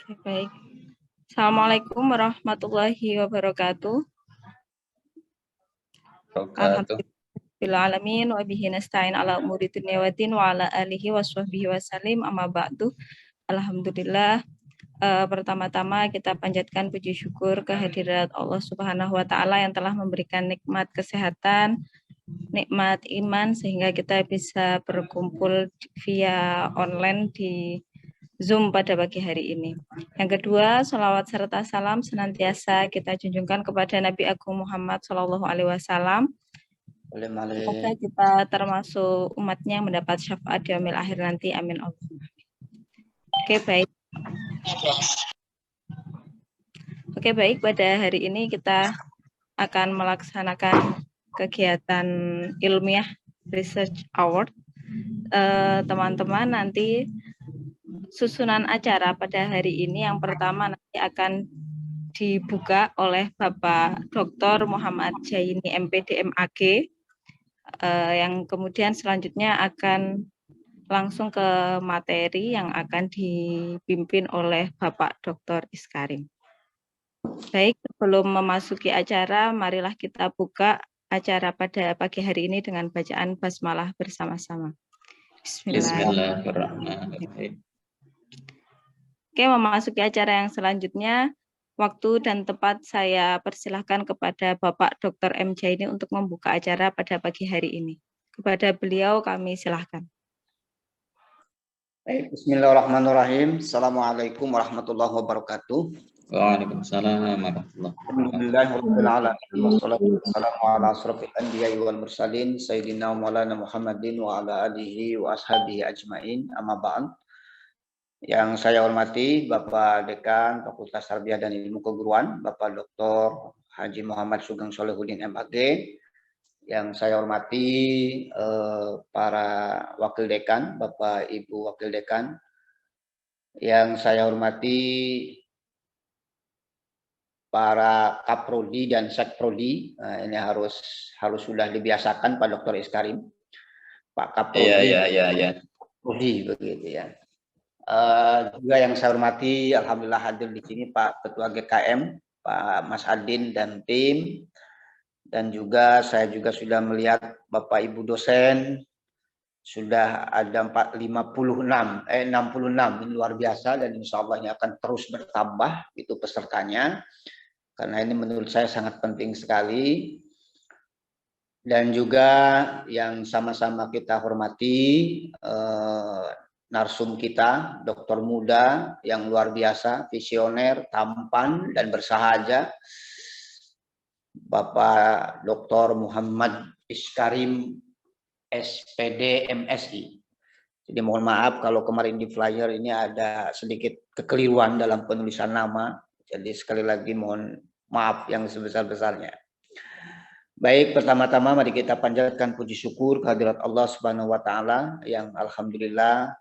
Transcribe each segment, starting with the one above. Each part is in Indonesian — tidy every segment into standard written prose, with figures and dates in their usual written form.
Baik. Assalamualaikum warahmatullahi wabarakatuh. Alhamdulillahirrahmanirrahim wa bihi nasta'in ala umuri dunya wa din wa ala alihi wa sahbihi wa salim amma ba'du. Alhamdulillah, pertama-tama kita panjatkan puji syukur kehadirat Allah Subhanahu wa taala yang telah memberikan nikmat kesehatan, nikmat iman sehingga kita bisa berkumpul via online di Zoom pada pagi hari ini. Yang kedua, salawat serta salam senantiasa kita junjungkan kepada Nabi Agung Muhammad SAW. Semoga kita termasuk umatnya yang mendapat syafaat di yaumil akhir nanti. Amin. Oke, baik. Oke, baik. Pada hari ini kita akan melaksanakan kegiatan ilmiah Research Award. Teman-teman, nanti susunan acara pada hari ini yang pertama nanti akan dibuka oleh Bapak Dr. Muhammad Jaini MPD MAG, yang kemudian selanjutnya akan langsung ke materi yang akan dipimpin oleh Bapak Dr. Iskarim. Baik, sebelum memasuki acara, marilah kita buka acara pada pagi hari ini dengan bacaan basmalah bersama-sama. Bismillahirrahmanirrahim. Oke, memasuki acara yang selanjutnya, waktu dan tempat saya persilahkan kepada Bapak Dr. M. Jaini untuk membuka acara pada pagi hari ini. Kepada beliau kami silahkan. Baik, bismillahirrahmanirrahim. Assalamualaikum warahmatullahi wabarakatuh. Waalaikumsalam warahmatullahi Alhamdulillahirrahmanirrahim. Wassalatu wassalamu ala asrofil anbiya'i wal mursalin Sayyidina Maulana Muhammadin wa ala alihi wa ashabihi ajma'in. Amma ba'd. Yang saya hormati Bapak Dekan Fakultas Tarbiyah dan Ilmu Keguruan, Bapak Dr. Haji Muhammad Sugeng Solehuddin MAG. Yang saya hormati para Wakil Dekan, Bapak Ibu Wakil Dekan. Yang saya hormati para Kaprodi dan Sekprodi. Nah, ini harus sudah dibiasakan Pak Dr. Iskarim. Pak Kaprodi. Prodi begitu ya. Juga yang saya hormati, alhamdulillah hadir di sini Pak Ketua GKM, Pak Mas Adin dan tim, dan juga saya juga sudah melihat Bapak Ibu dosen sudah ada 66, ini luar biasa dan insya Allah ini akan terus bertambah itu pesertanya, karena ini menurut saya sangat penting sekali. Dan juga yang sama-sama kita hormati narsum kita, dokter muda yang luar biasa, visioner, tampan, dan bersahaja, Bapak Dr. Muhammad Iskarim, SPD MSI. Jadi mohon maaf kalau kemarin di flyer ini ada sedikit kekeliruan dalam penulisan nama. Jadi sekali lagi mohon maaf yang sebesar-besarnya. Baik, pertama-tama mari kita panjatkan puji syukur kehadirat Allah Subhanahu wa taala yang alhamdulillah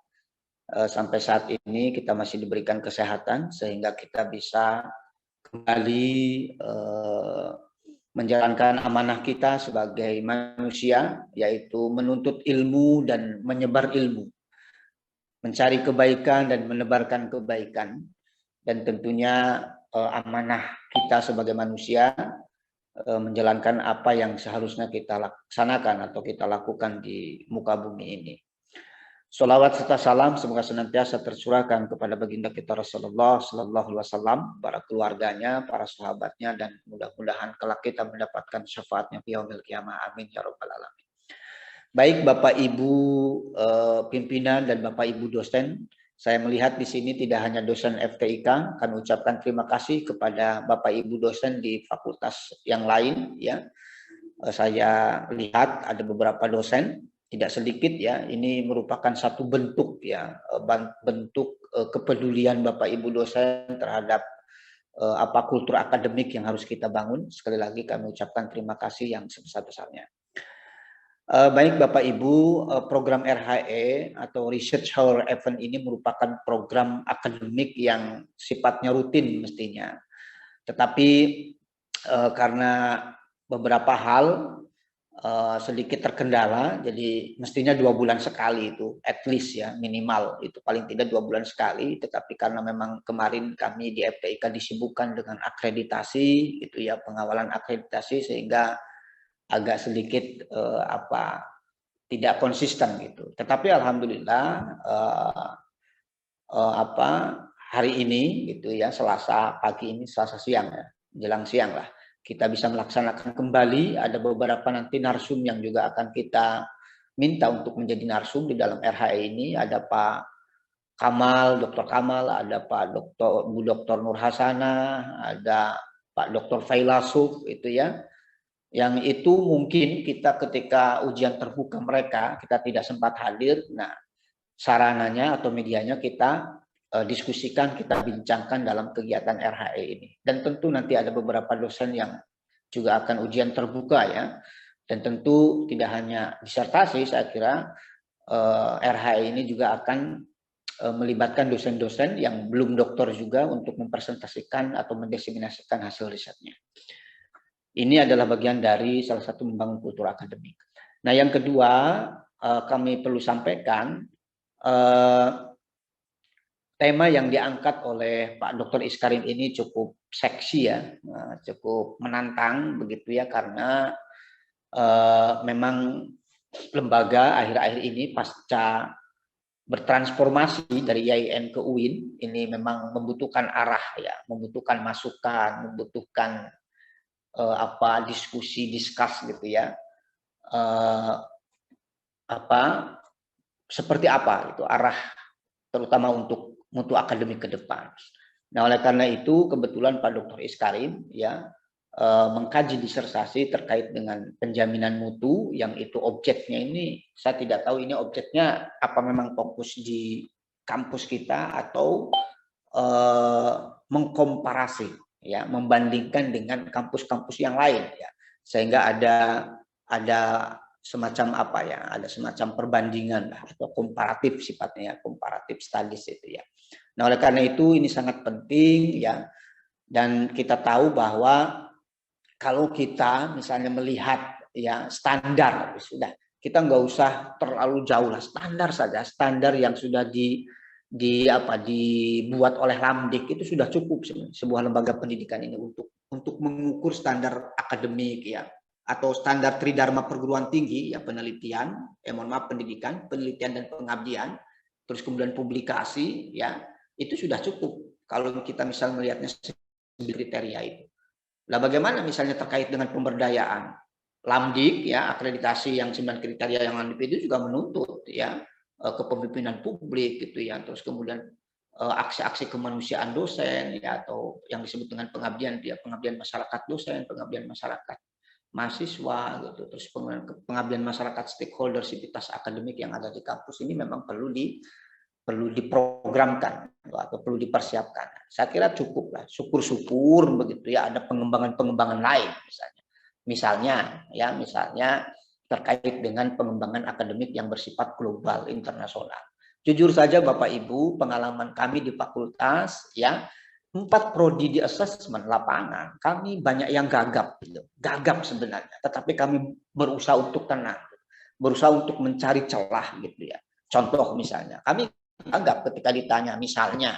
sampai saat ini kita masih diberikan kesehatan sehingga kita bisa kembali menjalankan amanah kita sebagai manusia, yaitu menuntut ilmu dan menyebar ilmu, mencari kebaikan dan menebarkan kebaikan. Dan tentunya amanah kita sebagai manusia menjalankan apa yang seharusnya kita laksanakan atau kita lakukan di muka bumi ini. Sholawat serta salam semoga senantiasa tercurahkan kepada baginda kita Rasulullah Sallallahu Alaihi Wasallam, para keluarganya, para sahabatnya, dan mudah-mudahan kelak kita mendapatkan syafaatnya fi yaumil qiyamah. Amin ya rabbal alamin. Baik Bapak Ibu pimpinan dan Bapak Ibu dosen, saya melihat di sini tidak hanya dosen FTIK, kami ucapkan terima kasih kepada Bapak Ibu dosen di fakultas yang lain ya. Saya lihat ada beberapa dosen, tidak sedikit ya, ini merupakan satu bentuk ya, bentuk kepedulian Bapak Ibu dosen terhadap kultur akademik yang harus kita bangun. Sekali lagi kami ucapkan terima kasih yang sebesar-besarnya. Baik Bapak Ibu, program RHE atau Research Hour Event ini merupakan program akademik yang sifatnya rutin mestinya. Tetapi karena beberapa hal sedikit terkendala, jadi mestinya 2 bulan sekali itu, at least ya, minimal itu paling tidak 2 bulan sekali. Tetapi karena memang kemarin kami di FTIK disibukkan dengan akreditasi, gitu ya, pengawalan akreditasi, sehingga agak sedikit tidak konsisten gitu. Tetapi alhamdulillah hari ini gitu ya, Selasa pagi ini, Selasa siang ya, jelang siang lah, kita bisa melaksanakan kembali. Ada beberapa nanti narsum yang juga akan kita minta untuk menjadi narsum di dalam RHI ini. Ada Pak Kamal, Dr. Kamal, ada Pak Bu Dr. Nur Hasanah, ada Pak Dr. Failasuf itu ya. Yang itu mungkin kita ketika ujian terbuka mereka, kita tidak sempat hadir. Nah, sarananya atau medianya kita diskusikan, kita bincangkan dalam kegiatan RHE ini. Dan tentu nanti ada beberapa dosen yang juga akan ujian terbuka ya. Dan tentu tidak hanya disertasi, saya kira RHE ini juga akan melibatkan dosen-dosen yang belum doktor juga untuk mempresentasikan atau mendiseminasikan hasil risetnya. Ini adalah bagian dari salah satu membangun kultur akademik. Nah, yang kedua kami perlu sampaikan, tema yang diangkat oleh Pak Dr. Iskarim ini cukup seksi ya, cukup menantang begitu ya, karena memang lembaga akhir-akhir ini pasca bertransformasi dari IAIN ke UIN ini memang membutuhkan arah ya, membutuhkan masukan, membutuhkan diskusi, diskus gitu ya, seperti apa itu arah terutama untuk mutu akademik ke depan. Nah, oleh karena itu kebetulan Pak Dr. Iskarim ya mengkaji disertasi terkait dengan penjaminan mutu, yang itu objeknya ini saya tidak tahu ini objeknya apa memang fokus di kampus kita atau mengkomparasi ya, membandingkan dengan kampus-kampus yang lain ya, sehingga ada semacam ada semacam perbandingan lah, atau komparatif sifatnya, komparatif studies itu ya. Nah, oleh karena itu ini sangat penting ya, dan kita tahu bahwa kalau kita misalnya melihat ya standar, sudah kita nggak usah terlalu jauh lah, standar saja, standar yang sudah dibuat oleh Lamdik itu sudah cukup sebuah lembaga pendidikan ini untuk mengukur standar akademik ya, atau standar tridharma perguruan tinggi ya, penelitian, pendidikan, penelitian dan pengabdian, terus kemudian publikasi ya, itu sudah cukup kalau kita misal melihatnya kriteria itu. Nah, bagaimana misalnya terkait dengan pemberdayaan? Lamdik ya, akreditasi yang 9 kriteria yang Lamdik itu juga menuntut ya kepemimpinan publik gitu ya, terus kemudian aksi-aksi kemanusiaan dosen ya, atau yang disebut dengan pengabdian ya, pengabdian masyarakat dosen, pengabdian masyarakat mahasiswa gitu, terus pengabdian masyarakat stakeholder sivitas akademik yang ada di kampus ini memang perlu diprogramkan atau perlu dipersiapkan. Saya kira cukup lah, syukur-syukur begitu ya, ada pengembangan-pengembangan lain misalnya terkait dengan pengembangan akademik yang bersifat global, internasional. Jujur saja Bapak Ibu, pengalaman kami di fakultas ya, 4 prodi di assessment lapangan, kami banyak yang gagap gitu. Gagap sebenarnya, tetapi kami berusaha untuk tenang, berusaha untuk mencari celah gitu ya. Contoh misalnya, kami gagap ketika ditanya misalnya,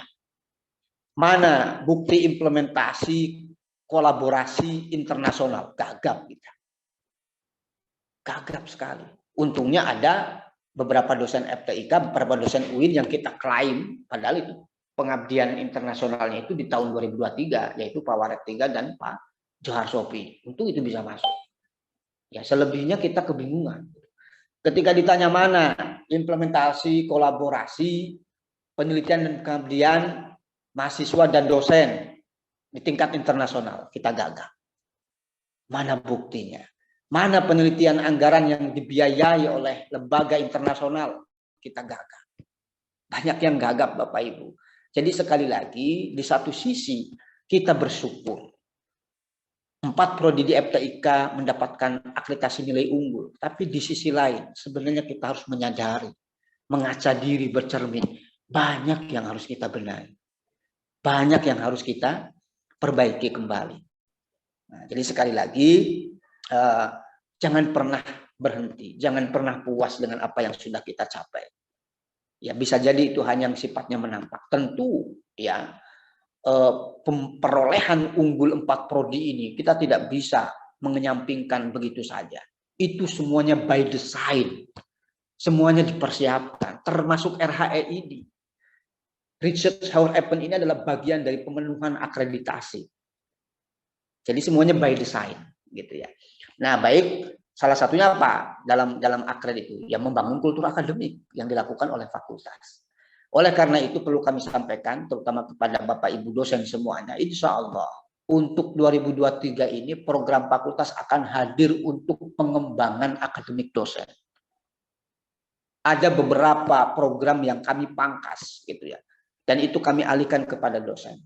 mana bukti implementasi kolaborasi internasional? Gagap kita. Gagap sekali. Untungnya ada beberapa dosen FTIK, beberapa dosen UIN yang kita klaim, padahal itu pengabdian internasionalnya itu di tahun 2023, yaitu Pak Waret 3 dan Pak Johar Sofi. Untung itu bisa masuk. Ya, selebihnya kita kebingungan. Ketika ditanya mana implementasi, kolaborasi, penelitian dan pengabdian mahasiswa dan dosen di tingkat internasional, kita gagap. Mana buktinya? Mana penelitian anggaran yang dibiayai oleh lembaga internasional? Kita gagap. Banyak yang gagap Bapak Ibu. Jadi sekali lagi, di satu sisi kita bersyukur 4 prodi di FTIK mendapatkan akreditasi nilai unggul. Tapi di sisi lain, sebenarnya kita harus menyadari, mengaca diri, bercermin. Banyak yang harus kita benahi. Banyak yang harus kita perbaiki kembali. Nah, jadi sekali lagi, Jangan pernah berhenti, jangan pernah puas dengan apa yang sudah kita capai. Ya, bisa jadi itu hanya yang sifatnya menampak. Tentu ya, perolehan unggul 4 prodi ini kita tidak bisa mengenyampingkan begitu saja. Itu semuanya by design. Semuanya dipersiapkan, termasuk RHE ini. Research Hour Event ini adalah bagian dari pemenuhan akreditasi. Jadi semuanya by design, gitu ya. Nah, baik, salah satunya apa dalam akred itu? Ya, membangun kultur akademik yang dilakukan oleh fakultas. Oleh karena itu perlu kami sampaikan, terutama kepada Bapak Ibu dosen semuanya, insya Allah untuk 2023 ini program fakultas akan hadir untuk pengembangan akademik dosen. Ada beberapa program yang kami pangkas, gitu ya, dan itu kami alihkan kepada dosen.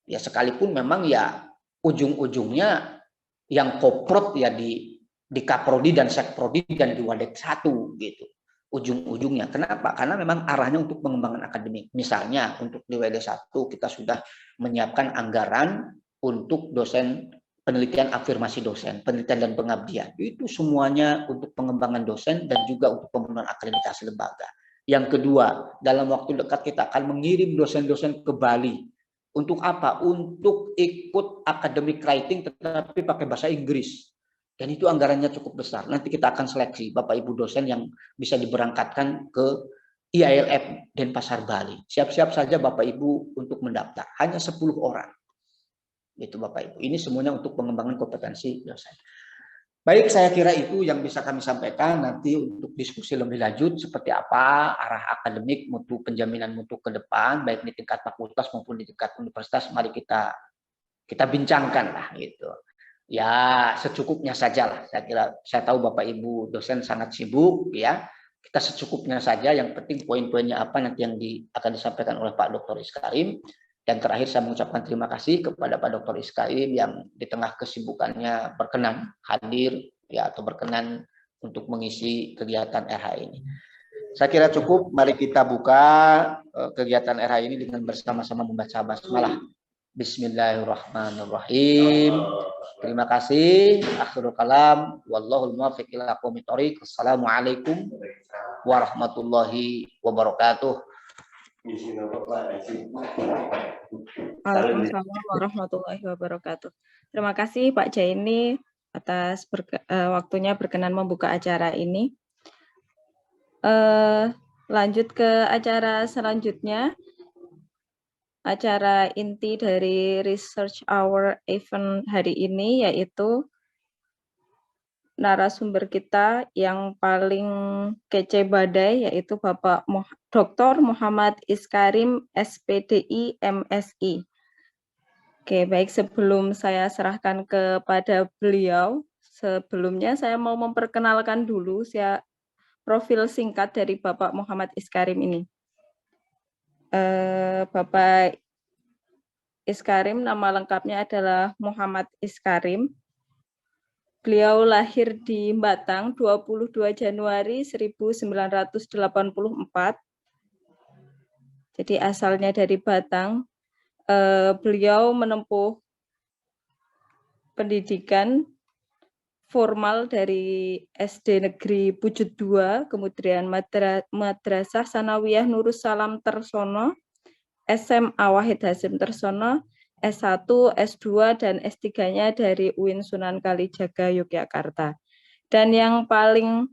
Ya, sekalipun memang ya ujung-ujungnya yang koprot ya di Kaprodi dan Sekprodi dan di Wadek 1 gitu. Ujung-ujungnya. Kenapa? Karena memang arahnya untuk pengembangan akademik. Misalnya untuk di WD 1 kita sudah menyiapkan anggaran untuk dosen penelitian afirmasi dosen, penelitian dan pengabdian. Itu semuanya untuk pengembangan dosen dan juga untuk pemenuhan akreditasi lembaga. Yang kedua, dalam waktu dekat kita akan mengirim dosen-dosen ke Bali. Untuk apa? Untuk ikut academic writing tetapi pakai bahasa Inggris. Dan itu anggarannya cukup besar. Nanti kita akan seleksi Bapak Ibu dosen yang bisa diberangkatkan ke IALF Denpasar Bali. Siap-siap saja Bapak Ibu untuk mendaftar. Hanya 10 orang. Itu Bapak Ibu. Ini semuanya untuk pengembangan kompetensi dosen. Baik, saya kira itu yang bisa kami sampaikan. Nanti untuk diskusi lebih lanjut seperti apa arah akademik mutu penjaminan mutu ke depan, baik di tingkat fakultas maupun di tingkat universitas, mari kita bincangkan lah gitu. Ya, secukupnya saja lah. Saya kira, saya tahu Bapak Ibu dosen sangat sibuk ya. Kita secukupnya saja. Yang penting poin-poinnya apa nanti yang akan disampaikan oleh Pak Dr. Iskarim. Dan terakhir saya mengucapkan terima kasih kepada Pak Dr. Iskarim yang di tengah kesibukannya berkenan hadir ya, atau berkenan untuk mengisi kegiatan RH ini. Saya kira cukup. Mari kita buka kegiatan RH ini dengan bersama-sama membaca basmalah. Bismillahirrahmanirrahim. Terima kasih. Akhirul kalam. Wallahul muwaffiq ila aqwamit thoriq. Assalamualaikum warahmatullahi wabarakatuh. Waalaikumsalam warahmatullahi wabarakatuh. Terima kasih Pak Jaini atas waktunya berkenan membuka acara ini. Lanjut ke acara selanjutnya. Acara inti dari Research Hour event hari ini yaitu narasumber kita yang paling kece badai, yaitu Bapak Dr. Muhammad Iskarim, SPDI, MSI. Oke, baik, sebelum saya serahkan kepada beliau, sebelumnya saya mau memperkenalkan dulu profil singkat dari Bapak Muhammad Iskarim ini. Bapak Iskarim, nama lengkapnya adalah Muhammad Iskarim. Beliau lahir di Batang 22 Januari 1984. Jadi asalnya dari Batang. Beliau menempuh pendidikan formal dari SD Negeri Pujut II, kemudian Madrasah Sanawiyah Nurus Salam Tersono, SMA Wahid Hasim Tersono, S1, S2, dan S3-nya dari UIN Sunan Kalijaga, Yogyakarta. Dan yang paling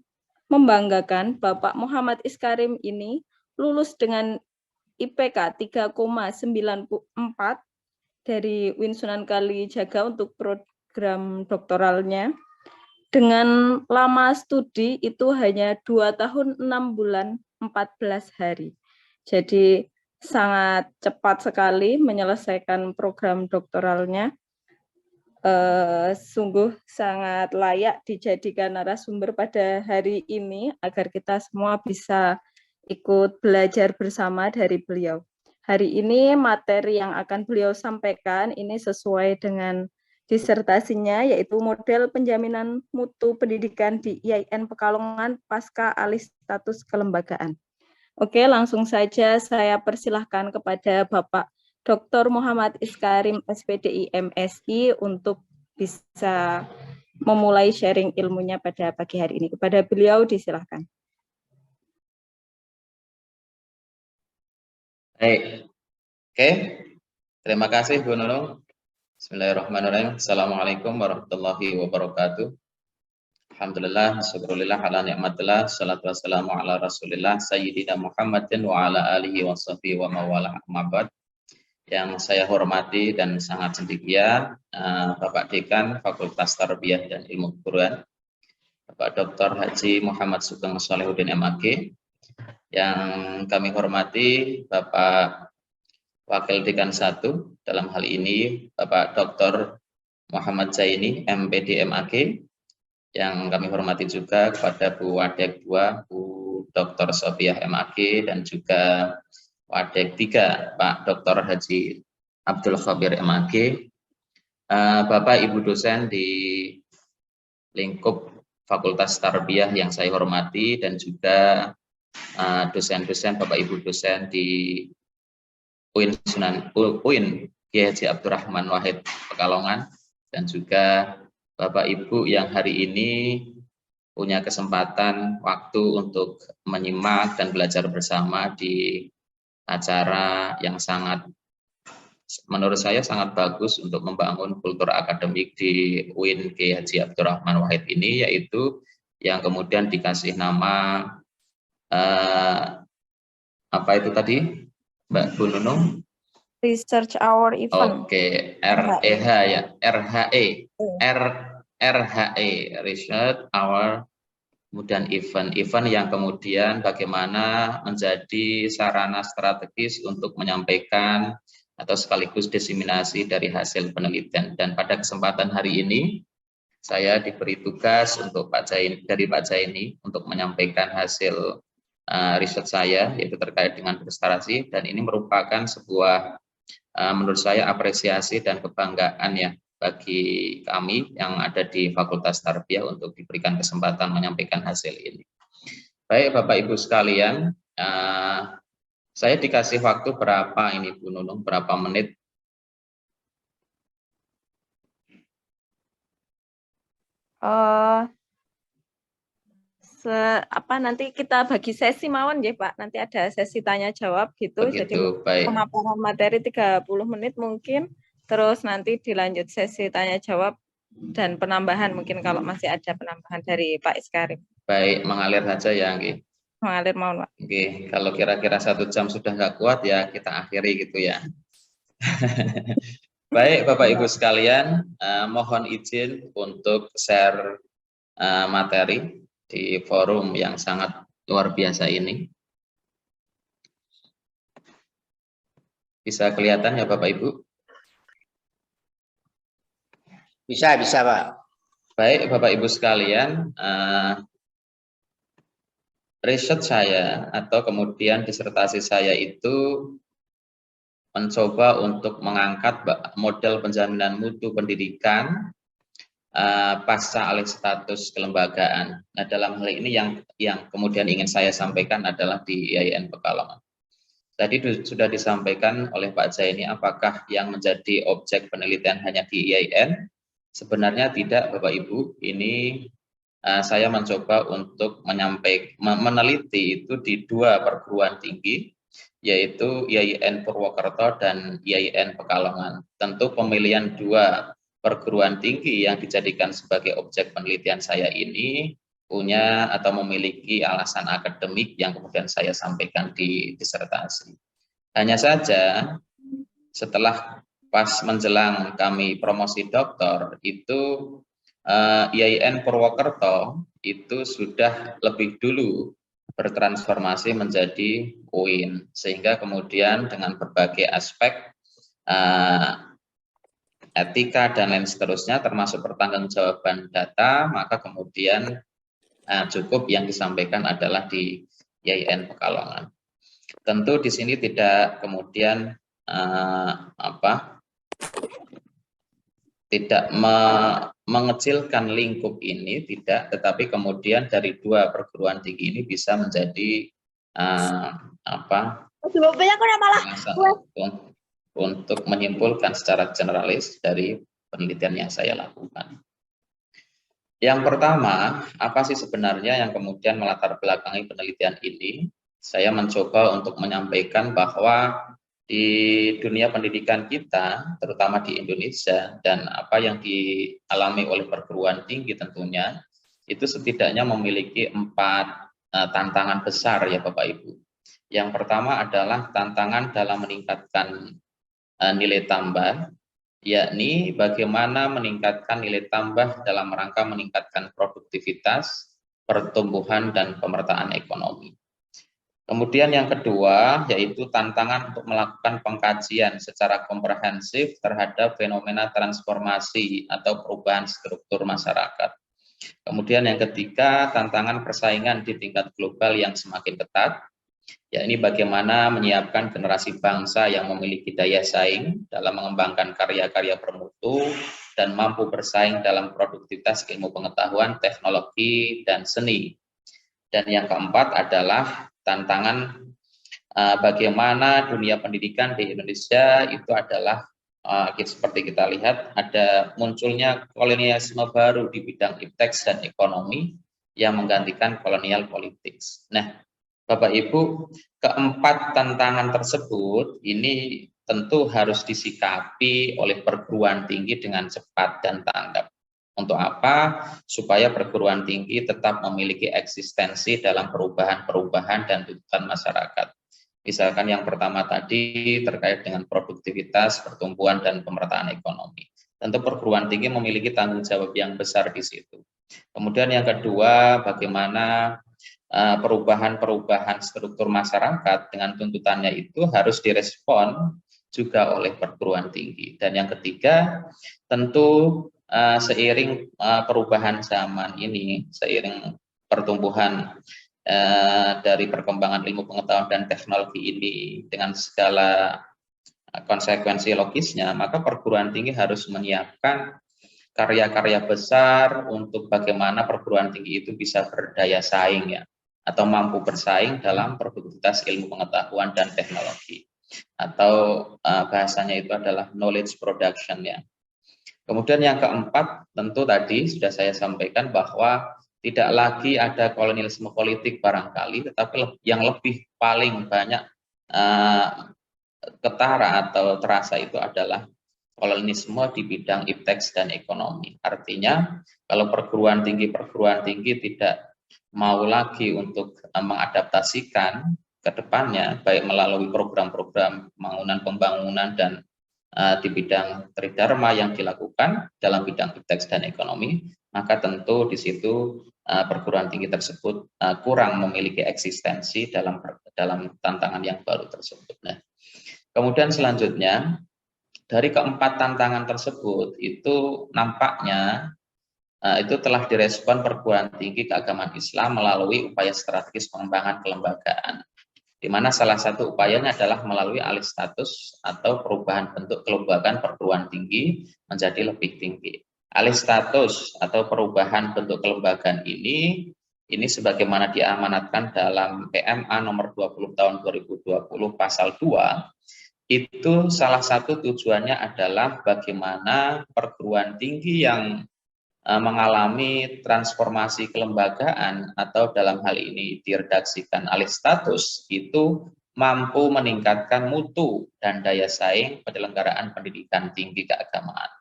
membanggakan, Bapak Muhammad Iskarim ini lulus dengan IPK 3,94 dari UIN Sunan Kalijaga untuk program doktoralnya. Dengan lama studi itu hanya 2 tahun 6 bulan 14 hari. Jadi sangat cepat sekali menyelesaikan program doktoralnya. Sungguh sangat layak dijadikan narasumber pada hari ini agar kita semua bisa ikut belajar bersama dari beliau. Hari ini materi yang akan beliau sampaikan ini sesuai dengan disertasinya, yaitu model penjaminan mutu pendidikan di IAIN Pekalongan pasca alih status kelembagaan. Oke, langsung saja saya persilahkan kepada Bapak Dr. Muhammad Iskarim, SPDI, MSI, untuk bisa memulai sharing ilmunya pada pagi hari ini. Kepada beliau disilahkan. Baik. Oke. Terima kasih Bu Nunung. Bismillahirrahmanirrahim. Assalamualaikum warahmatullahi wabarakatuh. Alhamdulillah, syukurillah ala ni'matillah, salatu wassalamu ala rasulillah, sayyidina Muhammadin wa ala alihi wa sahbihi wa mawalah ahmabad. Yang saya hormati dan sangat cendekia Bapak Dekan Fakultas Tarbiyah dan Ilmu Keguruan, Bapak Dr. Haji Muhammad Sugeng Sholihuddin MAG. Yang kami hormati Bapak Wakil Dekan 1 dalam hal ini Bapak Dr. Muhammad Zaini MPD MAG. Yang kami hormati juga kepada Bu Wadek 2 Bu Dr. Sofiah MAG dan juga Wadek 3 Pak Dr. Haji Abdul Khabir MAG, Bapak Ibu dosen di lingkup Fakultas Tarbiyah yang saya hormati, dan juga dosen-dosen, Bapak Ibu dosen di UIN Kiai Haji Abdurrahman Wahid Pekalongan, dan juga Bapak Ibu yang hari ini punya kesempatan waktu untuk menyimak dan belajar bersama di acara yang sangat, menurut saya sangat bagus untuk membangun kultur akademik di UIN Kiai Haji Abdurrahman Wahid ini, yaitu yang kemudian dikasih nama apa itu tadi Mbak Bu Nunung? Research Hour Event. Oke, REH ya, RHE, RHE, Research Hour, kemudian event yang kemudian bagaimana menjadi sarana strategis untuk menyampaikan atau sekaligus diseminasi dari hasil penelitian. Dan pada kesempatan hari ini saya diberi tugas untuk dari Pak Zaini untuk menyampaikan hasil riset saya, yaitu terkait dengan prestarasi, dan ini merupakan sebuah menurut saya apresiasi dan kebanggaan ya bagi kami yang ada di Fakultas Tarbiyah untuk diberikan kesempatan menyampaikan hasil ini. Baik Bapak Ibu sekalian, saya dikasih waktu berapa ini Bu Nunung, berapa menit? Nanti kita bagi sesi mawon ya Pak, nanti ada sesi tanya jawab gitu. Begitu, jadi baik. Pemaparan materi 30 menit mungkin, terus nanti dilanjut sesi tanya jawab dan penambahan mungkin kalau masih ada penambahan dari Pak Iskarim. Baik, mengalir saja ya Nggih. Mengalir mohon Pak. Oke, kalau kira-kira 1 jam sudah nggak kuat ya kita akhiri gitu ya. Baik Bapak Ibu sekalian, mohon izin untuk share materi di forum yang sangat luar biasa ini. Bisa kelihatan ya Bapak Ibu? Bisa Pak. Baik Bapak Ibu sekalian, riset saya atau kemudian disertasi saya itu mencoba untuk mengangkat model penjaminan mutu pendidikan pasca alih status kelembagaan. Nah, dalam hal ini yang kemudian ingin saya sampaikan adalah di IAIN Pekalongan. Tadi sudah disampaikan oleh Pak Zaini apakah yang menjadi objek penelitian hanya di IAIN. Sebenarnya tidak Bapak Ibu, ini saya mencoba untuk meneliti itu di 2 perguruan tinggi, yaitu IAIN Purwokerto dan IAIN Pekalongan. Tentu pemilihan 2 perguruan tinggi yang dijadikan sebagai objek penelitian saya ini punya atau memiliki alasan akademik yang kemudian saya sampaikan di disertasi. Hanya saja setelah pas menjelang kami promosi doktor itu IAIN Purwokerto itu sudah lebih dulu bertransformasi menjadi UIN, sehingga kemudian dengan berbagai aspek etika dan lain seterusnya termasuk pertanggungjawaban data, maka kemudian cukup yang disampaikan adalah di IAIN Pekalongan. Tentu di sini tidak kemudian tidak mengecilkan lingkup ini, tidak, tetapi kemudian dari 2 perguruan tinggi ini bisa menjadi untuk menyimpulkan secara generalis dari penelitian yang saya lakukan. Yang pertama, apa sih sebenarnya yang kemudian melatar belakangi penelitian ini? Saya mencoba untuk menyampaikan bahwa di dunia pendidikan kita, terutama di Indonesia, dan apa yang dialami oleh perguruan tinggi tentunya, itu setidaknya memiliki 4 tantangan besar ya Bapak Ibu. Yang pertama adalah tantangan dalam meningkatkan nilai tambah, yakni bagaimana meningkatkan nilai tambah dalam rangka meningkatkan produktivitas, pertumbuhan, dan pemertaan ekonomi. Kemudian yang kedua, yaitu tantangan untuk melakukan pengkajian secara komprehensif terhadap fenomena transformasi atau perubahan struktur masyarakat. Kemudian yang ketiga, tantangan persaingan di tingkat global yang semakin ketat, yakni bagaimana menyiapkan generasi bangsa yang memiliki daya saing dalam mengembangkan karya-karya bermutu dan mampu bersaing dalam produktivitas ilmu pengetahuan, teknologi, dan seni. Dan yang keempat adalah tantangan bagaimana dunia pendidikan di Indonesia itu adalah seperti kita lihat ada munculnya kolonialisme baru di bidang ipteks dan ekonomi yang menggantikan kolonial politics. Nah, Bapak Ibu, keempat tantangan tersebut ini tentu harus disikapi oleh perguruan tinggi dengan cepat dan tanggap. Untuk apa? Supaya perguruan tinggi tetap memiliki eksistensi dalam perubahan-perubahan dan tuntutan masyarakat. Misalkan yang pertama tadi terkait dengan produktivitas, pertumbuhan, dan pemerataan ekonomi. Tentu perguruan tinggi memiliki tanggung jawab yang besar di situ. Kemudian yang kedua, bagaimana perubahan-perubahan struktur masyarakat dengan tuntutannya itu harus direspon juga oleh perguruan tinggi. Dan yang ketiga, tentu seiring perubahan zaman ini, seiring pertumbuhan dari perkembangan ilmu pengetahuan dan teknologi ini dengan segala konsekuensi logisnya, maka perguruan tinggi harus menyiapkan karya-karya besar untuk bagaimana perguruan tinggi itu bisa berdaya saing ya, atau mampu bersaing dalam produktivitas ilmu pengetahuan dan teknologi, atau bahasanya itu adalah knowledge production ya. Kemudian yang keempat, tentu tadi sudah saya sampaikan bahwa tidak lagi ada kolonialisme politik barangkali, tetapi yang lebih paling banyak ketara atau terasa itu adalah kolonialisme di bidang ipteks dan ekonomi. Artinya kalau perguruan tinggi tidak mau lagi untuk mengadaptasikan ke depannya, baik melalui program-program pembangunan dan di bidang tridharma yang dilakukan dalam bidang ipteks dan ekonomi, maka tentu di situ perguruan tinggi tersebut kurang memiliki eksistensi dalam tantangan yang baru tersebut. Nah, kemudian selanjutnya dari keempat tantangan tersebut itu nampaknya itu telah direspon perguruan tinggi keagamaan Islam melalui upaya strategis pengembangan kelembagaan, di mana salah satu upayanya adalah melalui alih status atau perubahan bentuk kelembagaan perguruan tinggi menjadi lebih tinggi. Alih status atau perubahan bentuk kelembagaan ini sebagaimana diamanatkan dalam PMA nomor 20 tahun 2020 pasal 2, itu salah satu tujuannya adalah bagaimana perguruan tinggi yang mengalami transformasi kelembagaan atau dalam hal ini diredaksikan alih status itu mampu meningkatkan mutu dan daya saing penyelenggaraan pendidikan tinggi keagamaan.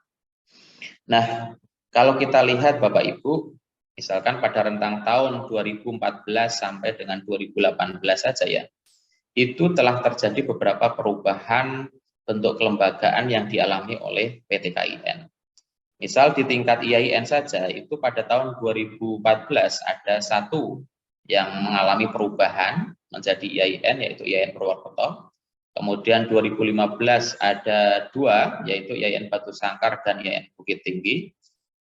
Nah, kalau kita lihat Bapak Ibu, misalkan pada rentang tahun 2014 sampai dengan 2018 saja ya, itu telah terjadi beberapa perubahan bentuk kelembagaan yang dialami oleh PT KIN. Misal di tingkat IAIN saja, itu pada tahun 2014 ada satu yang mengalami perubahan menjadi IAIN, yaitu IAIN Purwokerto. Kemudian 2015 ada dua, yaitu IAIN Batu Sangkar dan IAIN Bukit Tinggi.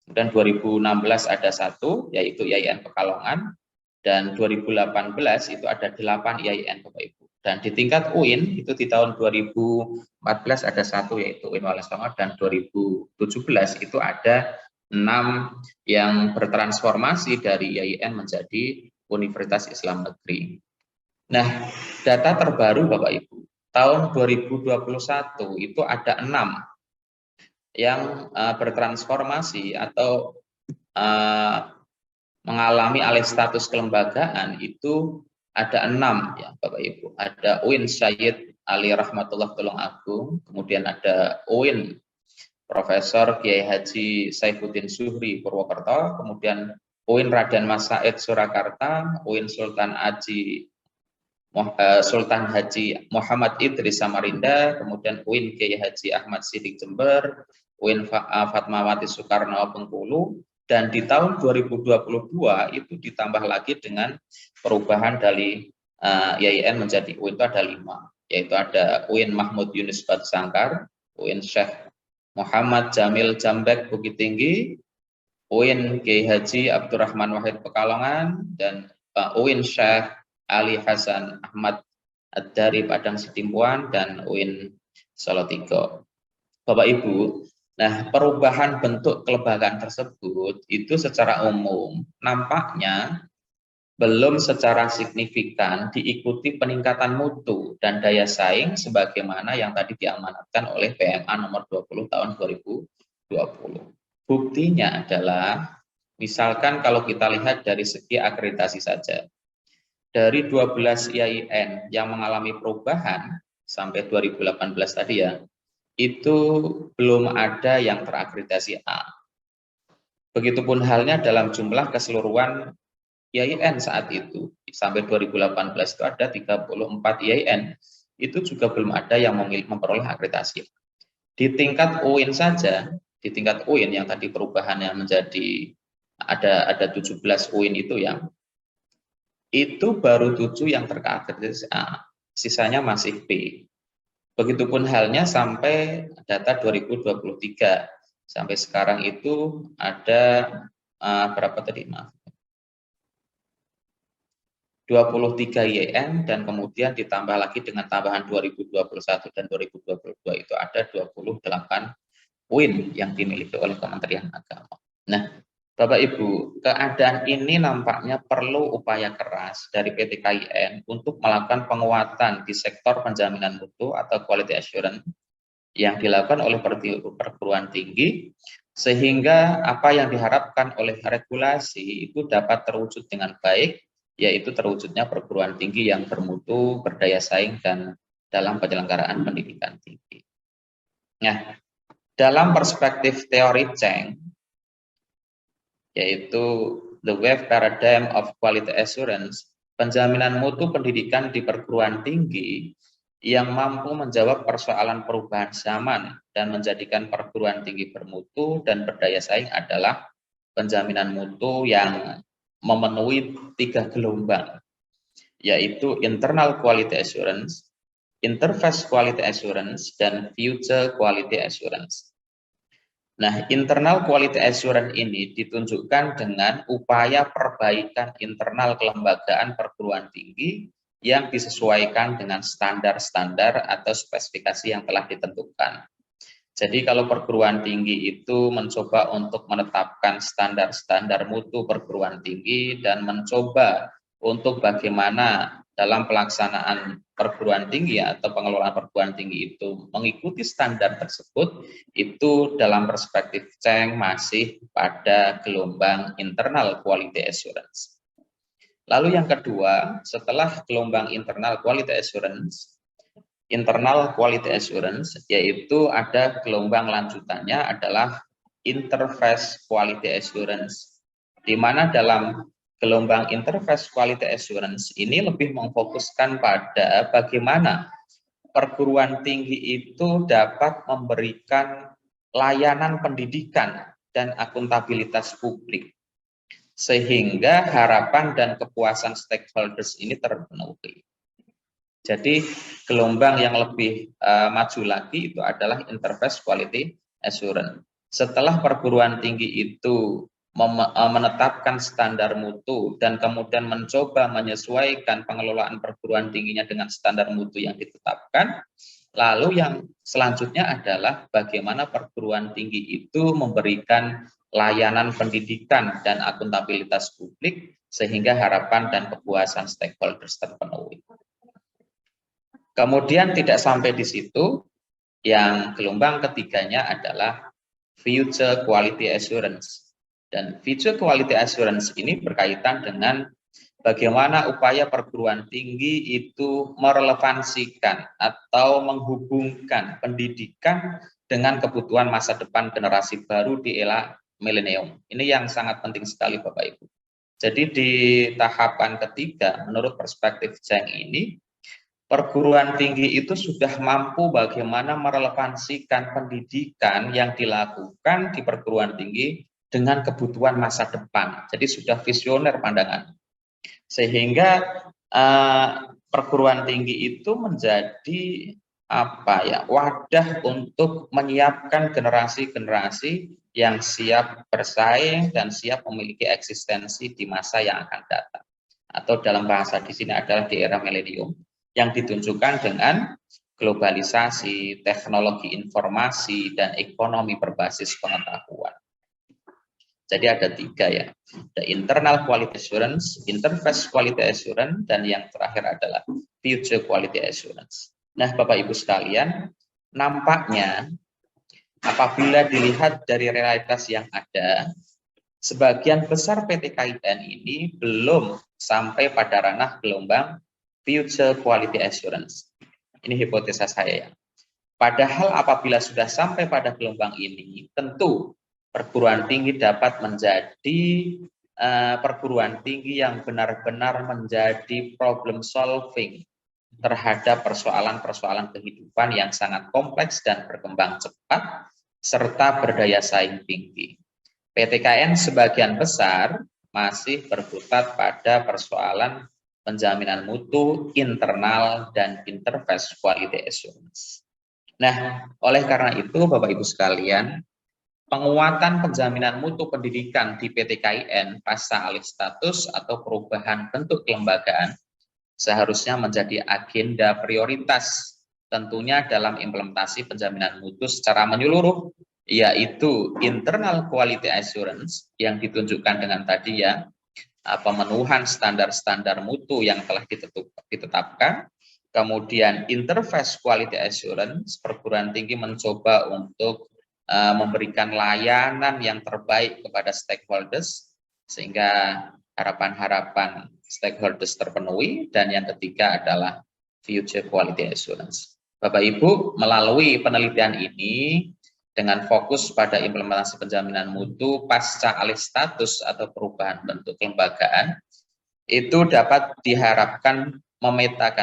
Kemudian 2016 ada satu, yaitu IAIN Pekalongan. Dan 2018 itu ada 8 IAIN Bapak Ibu. Dan di tingkat UIN itu di tahun 2014 ada satu, yaitu UIN Wallace Songo, dan 2017 itu ada 6 yang bertransformasi dari IAIN menjadi Universitas Islam Negeri. Nah, data terbaru Bapak Ibu, tahun 2021 itu ada 6 yang bertransformasi atau mengalami alih status kelembagaan itu ada 6 ya Bapak Ibu. Ada UIN Syed Ali Rahmatullah Tulungagung, kemudian ada UIN Profesor Kiai Haji Saifuddin Zuhri Purwokerto, kemudian UIN Raden Mas Said Surakarta, UIN Sultan Haji Muhammad Idris Samarinda, kemudian UIN Kiai Haji Ahmad Siddiq Jember, UIN Fatmawati Soekarno Bengkulu, dan di tahun 2022 itu ditambah lagi dengan perubahan dari IAIN menjadi UIN itu ada 5, yaitu ada UIN Mahmud Yunus Batu Sangkar, UIN Syekh Muhammad Jamil Jambek Bukit Tinggi, UIN Kiai Haji Abdurrahman Wahid Pekalongan, dan UIN Syekh Ali Hasan Ahmad Ad-Dari Padang Sidimpuan, dan UIN Salatiga. Bapak Ibu, nah perubahan bentuk kelembagaan tersebut itu secara umum nampaknya belum secara signifikan diikuti peningkatan mutu dan daya saing sebagaimana yang tadi diamanatkan oleh PMA nomor 20 tahun 2020. Buktinya adalah, misalkan kalau kita lihat dari segi akreditasi saja, dari 12 IAIN yang mengalami perubahan sampai 2018 tadi ya, itu belum ada yang terakreditasi A. Begitupun halnya dalam jumlah keseluruhan IAIN saat itu, sampai 2018 itu ada 34 IAIN, itu juga belum ada yang memperoleh akreditasi. Di tingkat UIN saja, di tingkat UIN yang tadi perubahannya menjadi ada 17 UIN itu baru 7 yang terakreditasi A, sisanya masih B. Begitupun halnya sampai data 2023, sampai sekarang itu ada berapa tadi, maaf, 23 IAIN, dan kemudian ditambah lagi dengan tambahan 2021 dan 2022 itu ada 28 UIN yang dimiliki oleh Kementerian Agama. Nah, Bapak Ibu, keadaan ini nampaknya perlu upaya keras dari PT KIN untuk melakukan penguatan di sektor penjaminan mutu atau quality assurance yang dilakukan oleh perguruan tinggi, sehingga apa yang diharapkan oleh regulasi itu dapat terwujud dengan baik, yaitu terwujudnya perguruan tinggi yang bermutu, berdaya saing, dan dalam penyelenggaraan pendidikan tinggi. Nah, dalam perspektif teori Cheng, yaitu the wave paradigm of quality assurance, penjaminan mutu pendidikan di perguruan tinggi yang mampu menjawab persoalan perubahan zaman dan menjadikan perguruan tinggi bermutu dan berdaya saing adalah penjaminan mutu yang memenuhi 3 gelombang, yaitu internal quality assurance, interface quality assurance, dan future quality assurance. Nah, internal quality assurance ini ditunjukkan dengan upaya perbaikan internal kelembagaan perguruan tinggi yang disesuaikan dengan standar-standar atau spesifikasi yang telah ditentukan. Jadi kalau perguruan tinggi itu mencoba untuk menetapkan standar-standar mutu perguruan tinggi dan mencoba untuk bagaimana dalam pelaksanaan perguruan tinggi atau pengelolaan perguruan tinggi itu mengikuti standar tersebut, itu dalam perspektif Cheng masih pada gelombang internal quality assurance. Lalu yang kedua, setelah gelombang internal quality assurance, yaitu ada gelombang lanjutannya adalah interface quality assurance, di mana dalam gelombang interface quality assurance ini lebih memfokuskan pada bagaimana perguruan tinggi itu dapat memberikan layanan pendidikan dan akuntabilitas publik, sehingga harapan dan kepuasan stakeholders ini terpenuhi. Jadi gelombang yang lebih maju lagi itu adalah interface quality assurance. Setelah perguruan tinggi itu menetapkan standar mutu dan kemudian mencoba menyesuaikan pengelolaan perguruan tingginya dengan standar mutu yang ditetapkan, lalu yang selanjutnya adalah bagaimana perguruan tinggi itu memberikan layanan pendidikan dan akuntabilitas publik sehingga harapan dan kepuasan stakeholders terpenuhi. Kemudian tidak sampai di situ, yang gelombang ketiganya adalah future quality assurance. Dan future quality assurance ini berkaitan dengan bagaimana upaya perguruan tinggi itu merelevansikan atau menghubungkan pendidikan dengan kebutuhan masa depan generasi baru di era milenium. Ini yang sangat penting sekali Bapak Ibu. Jadi di tahapan ketiga, menurut perspektif Cheng ini, perguruan tinggi itu sudah mampu bagaimana merelevansikan pendidikan yang dilakukan di perguruan tinggi dengan kebutuhan masa depan. Jadi sudah visioner pandangan. Sehingga perguruan tinggi itu menjadi wadah untuk menyiapkan generasi-generasi yang siap bersaing dan siap memiliki eksistensi di masa yang akan datang. Atau dalam bahasa di sini adalah di era milenium, yang ditunjukkan dengan globalisasi, teknologi informasi, dan ekonomi berbasis pengetahuan. Jadi ada 3 ya, ada internal quality assurance, interface quality assurance, dan yang terakhir adalah future quality assurance. Nah Bapak Ibu sekalian, nampaknya apabila dilihat dari realitas yang ada, sebagian besar PT KIN ini belum sampai pada ranah gelombang future quality assurance. Ini hipotesa saya ya. Padahal apabila sudah sampai pada gelombang ini, tentu perguruan tinggi dapat menjadi perguruan tinggi yang benar-benar menjadi problem solving terhadap persoalan-persoalan kehidupan yang sangat kompleks dan berkembang cepat, serta berdaya saing tinggi. PT KIN sebagian besar masih berkutat pada persoalan penjaminan mutu, internal, dan interface quality assurance. Nah, oleh karena itu Bapak Ibu sekalian, penguatan penjaminan mutu pendidikan di PT KIN pasca alih status atau perubahan bentuk kelembagaan seharusnya menjadi agenda prioritas tentunya dalam implementasi penjaminan mutu secara menyeluruh, yaitu internal quality assurance yang ditunjukkan dengan tadi ya, pemenuhan standar-standar mutu yang telah ditetapkan. Kemudian interface quality assurance, perguruan tinggi mencoba untuk memberikan layanan yang terbaik kepada stakeholders sehingga harapan-harapan stakeholders terpenuhi. Dan yang ketiga adalah future quality assurance. Bapak Ibu, melalui penelitian ini dengan fokus pada implementasi penjaminan mutu pasca alih status atau perubahan bentuk kelembagaan, itu dapat diharapkan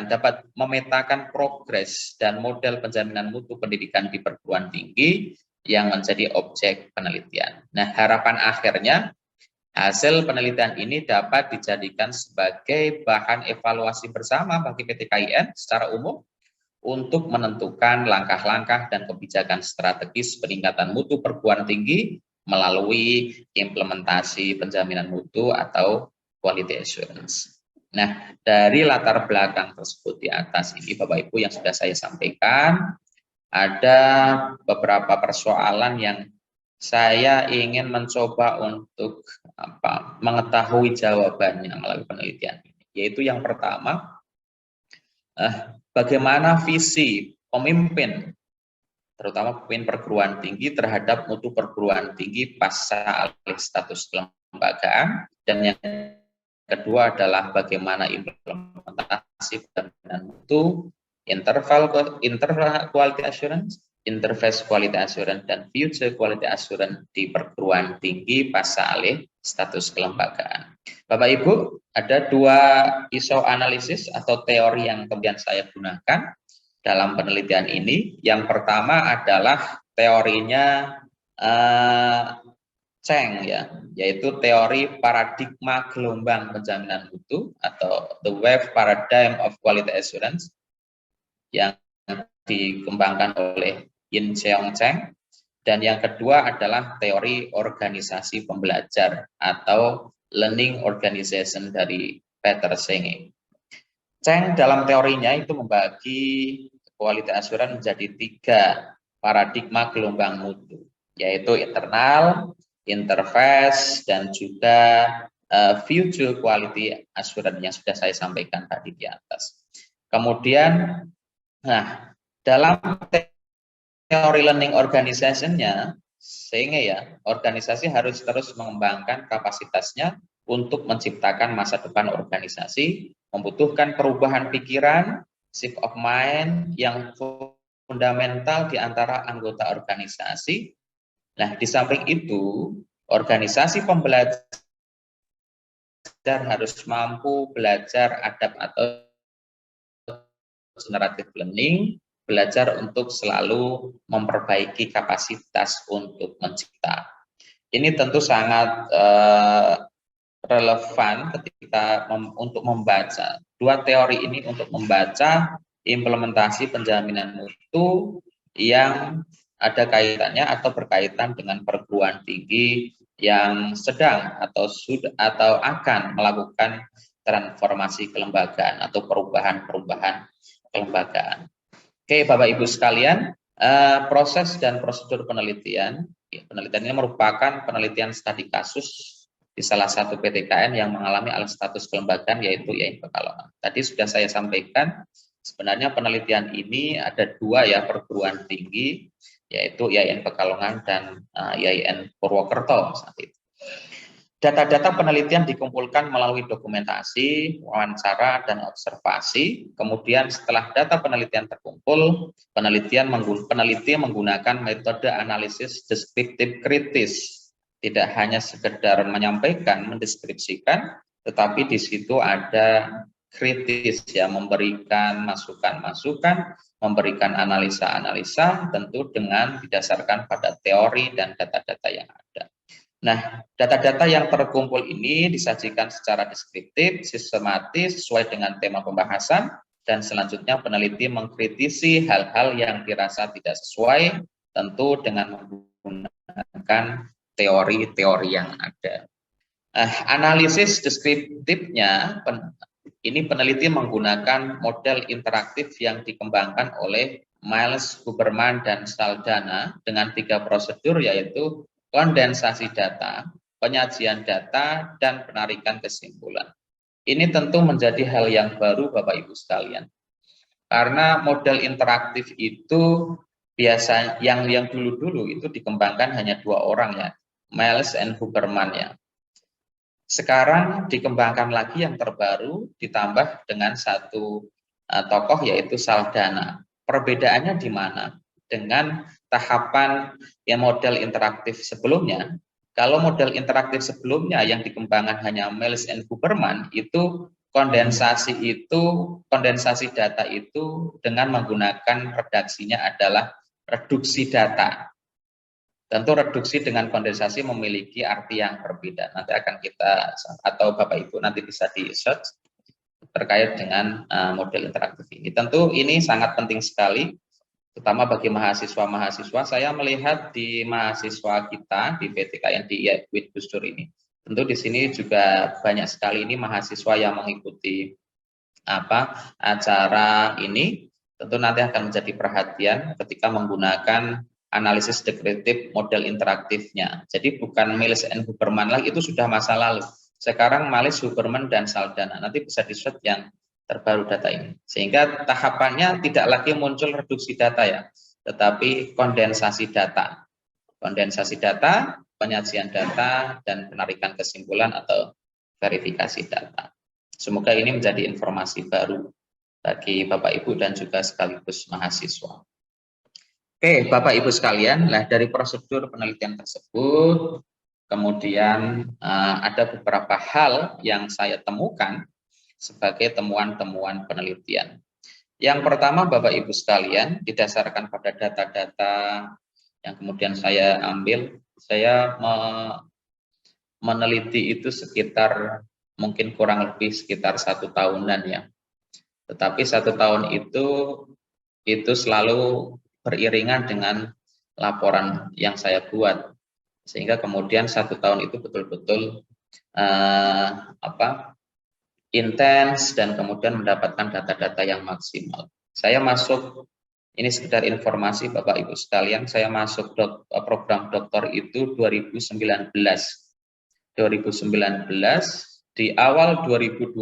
dapat memetakan progres dan model penjaminan mutu pendidikan di perguruan tinggi yang menjadi objek penelitian. Nah, harapan akhirnya hasil penelitian ini dapat dijadikan sebagai bahan evaluasi bersama bagi PT KIN secara umum untuk menentukan langkah-langkah dan kebijakan strategis peningkatan mutu perguruan tinggi melalui implementasi penjaminan mutu atau quality assurance. Nah, dari latar belakang tersebut di atas ini Bapak Ibu yang sudah saya sampaikan, ada beberapa persoalan yang saya ingin mencoba untuk mengetahui jawabannya melalui penelitian ini. Yaitu yang pertama, bagaimana visi pemimpin, terutama pemimpin perguruan tinggi terhadap mutu perguruan tinggi pasca alih status kelembagaan, dan yang kedua adalah bagaimana implementasi penjaminan mutu, interval quality assurance, interface quality assurance, dan future quality assurance di perguruan tinggi pasca alih status kelembagaan. Bapak Ibu, ada 2 isu analisis atau teori yang kemudian saya gunakan dalam penelitian ini. Yang pertama adalah teorinya Cheng ya, yaitu teori paradigma gelombang penjaminan mutu atau the wave paradigm of quality assurance yang dikembangkan oleh Yin Cheong Cheng. Dan yang kedua adalah teori organisasi pembelajar atau learning organization dari Peter Senge. Cheng dalam teorinya itu membagi quality assurance menjadi 3 paradigma gelombang mutu, yaitu internal, interface, dan juga future quality assurance yang sudah saya sampaikan tadi di atas. Kemudian, dalam teori learning organization-nya Sehingga ya, organisasi harus terus mengembangkan kapasitasnya untuk menciptakan masa depan organisasi, membutuhkan perubahan pikiran, shift of mind yang fundamental di antara anggota organisasi. Nah, di samping itu, organisasi pembelajar harus mampu belajar adab atau generative learning, belajar untuk selalu memperbaiki kapasitas untuk mencipta. Ini tentu sangat relevan ketika untuk membaca dua teori ini, untuk membaca implementasi penjaminan mutu yang ada kaitannya atau berkaitan dengan perguruan tinggi yang sedang atau sudah atau akan melakukan transformasi kelembagaan atau perubahan-perubahan kelembagaan. Oke, Bapak Ibu sekalian, proses dan prosedur penelitian ini merupakan penelitian studi kasus di salah satu PTKN yang mengalami alih status kelembagaan, yaitu IAIN Pekalongan. Tadi sudah saya sampaikan, sebenarnya penelitian ini ada dua ya, perguruan tinggi, yaitu IAIN Pekalongan dan IAIN Purwokerto saat itu. Data-data penelitian dikumpulkan melalui dokumentasi, wawancara, dan observasi. Kemudian setelah data penelitian terkumpul, peneliti menggunakan metode analisis deskriptif kritis. Tidak hanya sekedar menyampaikan, mendeskripsikan, tetapi di situ ada kritis ya, memberikan masukan-masukan, memberikan analisa-analisa, tentu dengan didasarkan pada teori dan data-data yang ada. Nah, data-data yang terkumpul ini disajikan secara deskriptif, sistematis, sesuai dengan tema pembahasan, dan selanjutnya peneliti mengkritisi hal-hal yang dirasa tidak sesuai, tentu dengan menggunakan teori-teori yang ada. Analisis deskriptifnya, ini peneliti menggunakan model interaktif yang dikembangkan oleh Miles, Huberman, dan Saldana dengan 3 prosedur, yaitu kondensasi data, penyajian data, dan penarikan kesimpulan. Ini tentu menjadi hal yang baru Bapak Ibu sekalian. Karena model interaktif itu biasa yang dulu-dulu itu dikembangkan hanya 2 orang ya, Miles and Huberman ya. Sekarang dikembangkan lagi yang terbaru ditambah dengan 1 tokoh yaitu Saldana. Perbedaannya di mana? Dengan tahapan yang model interaktif sebelumnya. Kalau model interaktif sebelumnya yang dikembangkan hanya Miles and Huberman, itu kondensasi data itu dengan menggunakan redaksinya adalah reduksi data. Tentu reduksi dengan kondensasi memiliki arti yang berbeda. Nanti akan kita, atau Bapak Ibu nanti bisa di search terkait dengan model interaktif ini. Tentu ini sangat penting sekali, terutama bagi mahasiswa-mahasiswa. Saya melihat di mahasiswa kita di PTKN di IAIN Gus Dur ini, tentu di sini juga banyak sekali ini mahasiswa yang mengikuti acara ini. Tentu nanti akan menjadi perhatian ketika menggunakan analisis deskriptif model interaktifnya. Jadi bukan Miles and Huberman lagi, itu sudah masa lalu. Sekarang Miles, Huberman, dan Saldana. Nanti bisa di-search yang terbaru data ini, sehingga tahapannya tidak lagi muncul reduksi data ya, tetapi kondensasi data, penyajian data, dan penarikan kesimpulan atau verifikasi data. Semoga ini menjadi informasi baru bagi Bapak Ibu dan juga sekaligus mahasiswa. Oke, Bapak Ibu sekalian, dari prosedur penelitian tersebut, kemudian ada beberapa hal yang saya temukan sebagai temuan-temuan penelitian. Yang pertama, Bapak Ibu sekalian, didasarkan pada data-data yang kemudian saya ambil, saya meneliti itu sekitar mungkin kurang lebih sekitar 1 tahunan ya. Tetapi 1 tahun itu selalu beriringan dengan laporan yang saya buat, sehingga kemudian 1 tahun itu betul-betul intens dan kemudian mendapatkan data-data yang maksimal. Saya masuk, ini sekedar informasi Bapak Ibu sekalian, saya masuk program doktor itu 2019. Di awal 2020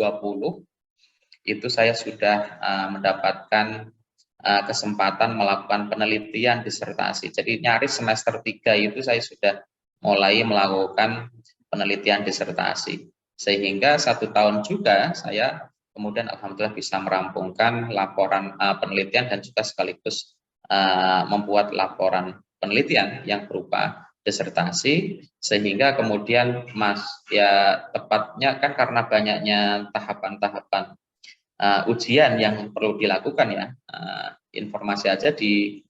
itu saya sudah mendapatkan kesempatan melakukan penelitian disertasi. Jadi nyaris semester 3 itu saya sudah mulai melakukan penelitian disertasi. Sehingga 1 tahun juga saya kemudian alhamdulillah bisa merampungkan laporan penelitian dan juga sekaligus membuat laporan penelitian yang berupa disertasi, sehingga kemudian tepatnya kan karena banyaknya tahapan-tahapan ujian yang perlu dilakukan ya. Informasi aja di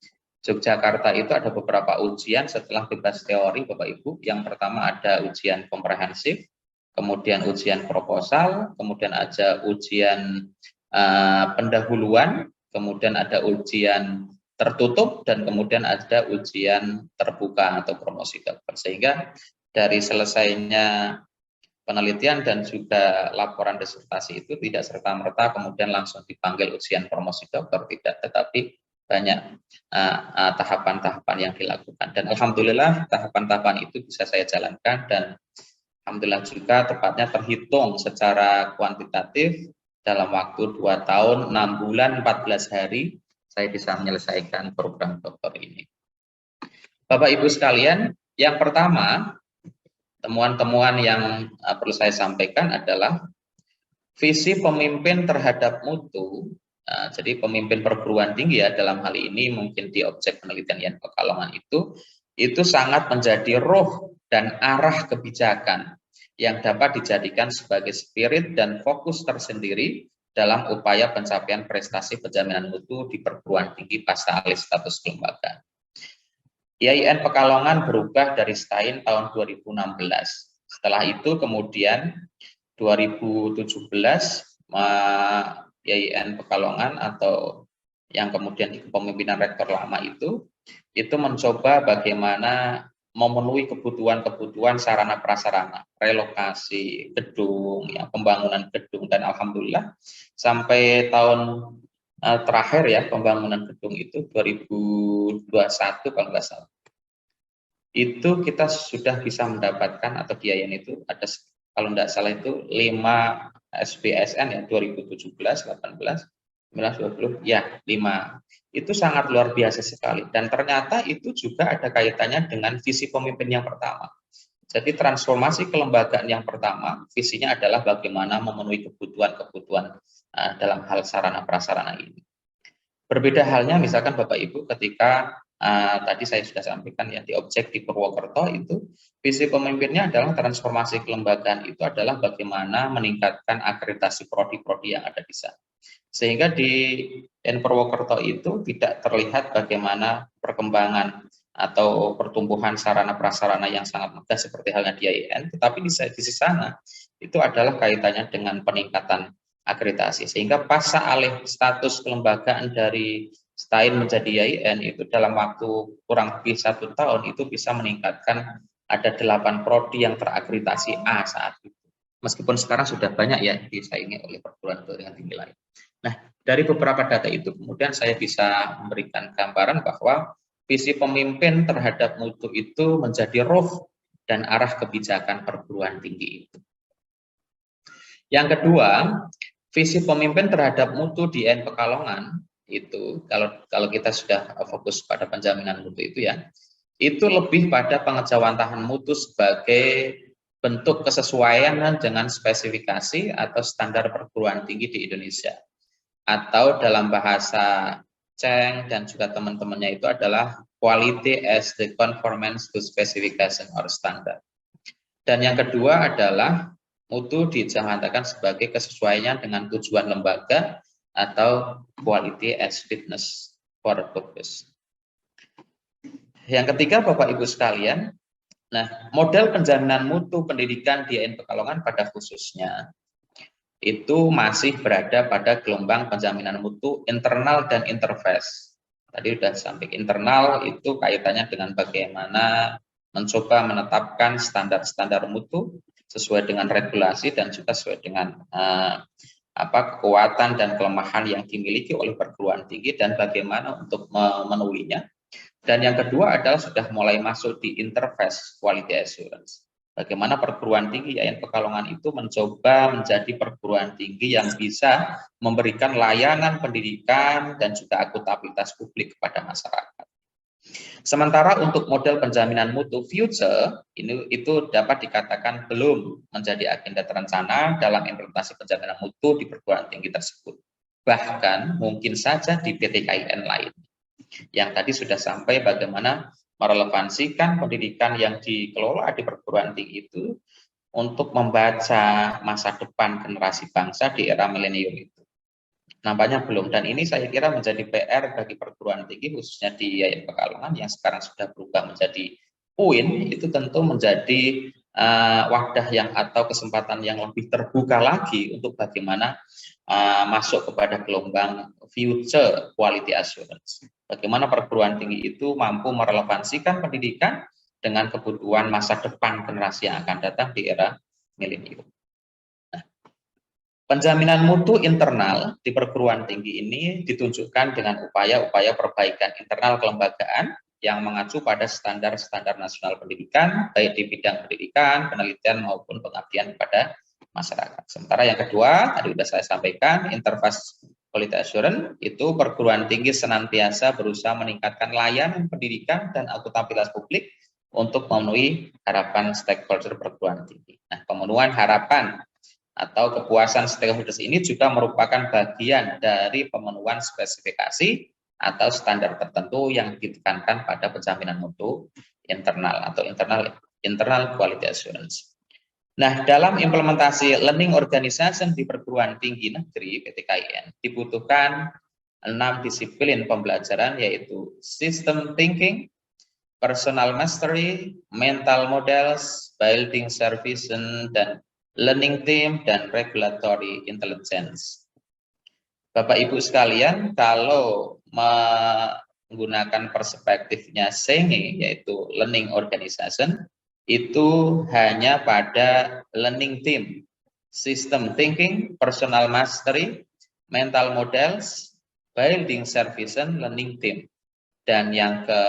Yogyakarta itu ada beberapa ujian setelah bebas teori Bapak Ibu. Yang pertama ada ujian komprehensif, kemudian ujian proposal, kemudian ada ujian pendahuluan, kemudian ada ujian tertutup, dan kemudian ada ujian terbuka atau promosi dokter. Sehingga dari selesainya penelitian dan juga laporan disertasi itu tidak serta-merta kemudian langsung dipanggil ujian promosi dokter, tidak, tetapi banyak tahapan-tahapan yang dilakukan. Dan alhamdulillah tahapan-tahapan itu bisa saya jalankan, dan alhamdulillah juga tepatnya terhitung secara kuantitatif dalam waktu 2 tahun, 6 bulan, 14 hari, saya bisa menyelesaikan program dokter ini. Bapak Ibu sekalian, yang pertama, temuan-temuan yang perlu saya sampaikan adalah visi pemimpin terhadap mutu. Jadi pemimpin perguruan tinggi ya dalam hal ini mungkin di objek penelitian IAIN Pekalongan itu sangat menjadi roh dan arah kebijakan yang dapat dijadikan sebagai spirit dan fokus tersendiri dalam upaya pencapaian prestasi penjaminan mutu di perguruan tinggi pasca alih status kelembagaan. IAIN Pekalongan berubah dari STAIN tahun 2016. Setelah itu kemudian 2017 IAIN Pekalongan atau yang kemudian di kepemimpinan rektor lama itu mencoba bagaimana memenuhi kebutuhan-kebutuhan sarana prasarana, relokasi gedung, ya, pembangunan gedung, dan alhamdulillah sampai tahun terakhir ya pembangunan gedung itu 2021 kalau nggak salah. Itu kita sudah bisa mendapatkan atau di IAIN itu ada kalau nggak salah itu 5 SBSN ya 2017, 18, 19, 20 ya 5. Itu sangat luar biasa sekali, dan ternyata itu juga ada kaitannya dengan visi pemimpin yang pertama. Jadi transformasi kelembagaan yang pertama visinya adalah bagaimana memenuhi kebutuhan-kebutuhan dalam hal sarana prasarana ini. Berbeda halnya misalkan Bapak Ibu ketika tadi saya sudah sampaikan ya di objek di Purwokerto itu visi pemimpinnya adalah transformasi kelembagaan itu adalah bagaimana meningkatkan akreditasi prodi-prodi yang ada di sana. Sehingga di Purwokerto itu tidak terlihat bagaimana perkembangan atau pertumbuhan sarana prasarana yang sangat megah seperti halnya di IAIN, tetapi di sisi sana itu adalah kaitannya dengan peningkatan akreditasi. Sehingga pasca alih status kelembagaan dari STAIN menjadi IAIN itu dalam waktu kurang lebih 1 tahun itu bisa meningkatkan ada 8 prodi yang terakreditasi A saat itu. Meskipun sekarang sudah banyak ya disaingi oleh perguruan tinggi lain. Nah, dari beberapa data itu kemudian saya bisa memberikan gambaran bahwa visi pemimpin terhadap mutu itu menjadi roh dan arah kebijakan perguruan tinggi itu. Yang kedua, visi pemimpin terhadap mutu di IAIN Pekalongan itu kalau kita sudah fokus pada penjaminan mutu itu ya, itu lebih pada pengejawantahan mutu sebagai bentuk kesesuaian dengan spesifikasi atau standar perguruan tinggi di Indonesia. Atau dalam bahasa Cheng dan juga teman-temannya itu adalah quality as the conformance to specification or standard. Dan yang kedua adalah mutu dijawantakan sebagai kesesuaiannya dengan tujuan lembaga atau quality as fitness for purpose. Yang ketiga Bapak Ibu sekalian, nah model penjaminan mutu pendidikan di IAIN Pekalongan pada khususnya itu masih berada pada gelombang penjaminan mutu internal dan interface. Tadi sudah sampaikan internal itu kaitannya dengan bagaimana mencoba menetapkan standar-standar mutu sesuai dengan regulasi dan juga sesuai dengan kekuatan dan kelemahan yang dimiliki oleh perguruan tinggi dan bagaimana untuk memenuhinya. Dan yang kedua adalah sudah mulai masuk di interface quality assurance. Bagaimana perguruan tinggi IAIN Pekalongan itu mencoba menjadi perguruan tinggi yang bisa memberikan layanan pendidikan dan juga akuntabilitas publik kepada masyarakat. Sementara untuk model penjaminan mutu future itu dapat dikatakan belum menjadi agenda terencana dalam implementasi penjaminan mutu di perguruan tinggi tersebut. Bahkan mungkin saja di PTKIN lain. Yang tadi sudah sampai bagaimana merelevansikan pendidikan yang dikelola di perguruan tinggi itu untuk membaca masa depan generasi bangsa di era milenium itu. Nampaknya belum, dan ini saya kira menjadi PR bagi perguruan tinggi khususnya di IAIN Pekalongan yang sekarang sudah berubah menjadi UIN, itu tentu menjadi wadah yang atau kesempatan yang lebih terbuka lagi untuk bagaimana masuk kepada gelombang future quality assurance. Bagaimana perguruan tinggi itu mampu merelevansikan pendidikan dengan kebutuhan masa depan generasi yang akan datang di era milenium. Penjaminan mutu internal di perguruan tinggi ini ditunjukkan dengan upaya-upaya perbaikan internal kelembagaan yang mengacu pada standar-standar nasional pendidikan, baik di bidang pendidikan, penelitian maupun pengabdian kepada masyarakat. Sementara yang kedua, tadi sudah saya sampaikan, interface quality assurance itu perguruan tinggi senantiasa berusaha meningkatkan layanan pendidikan dan akuntabilitas publik untuk memenuhi harapan stakeholder perguruan tinggi. Nah, pemenuhan harapan atau kepuasan stakeholders ini juga merupakan bagian dari pemenuhan spesifikasi atau standar tertentu yang ditekankan pada penjaminan mutu internal atau internal quality assurance. Nah, dalam implementasi learning organization di perguruan tinggi negeri PTKIN dibutuhkan 6 disiplin pembelajaran, yaitu system thinking, personal mastery, mental models, building service, dan learning team, dan regulatory intelligence. Bapak Ibu sekalian, kalau menggunakan perspektifnya Senge, yaitu learning organization, itu hanya pada learning team, system thinking, personal mastery, mental models, building service, learning team. Dan yang ke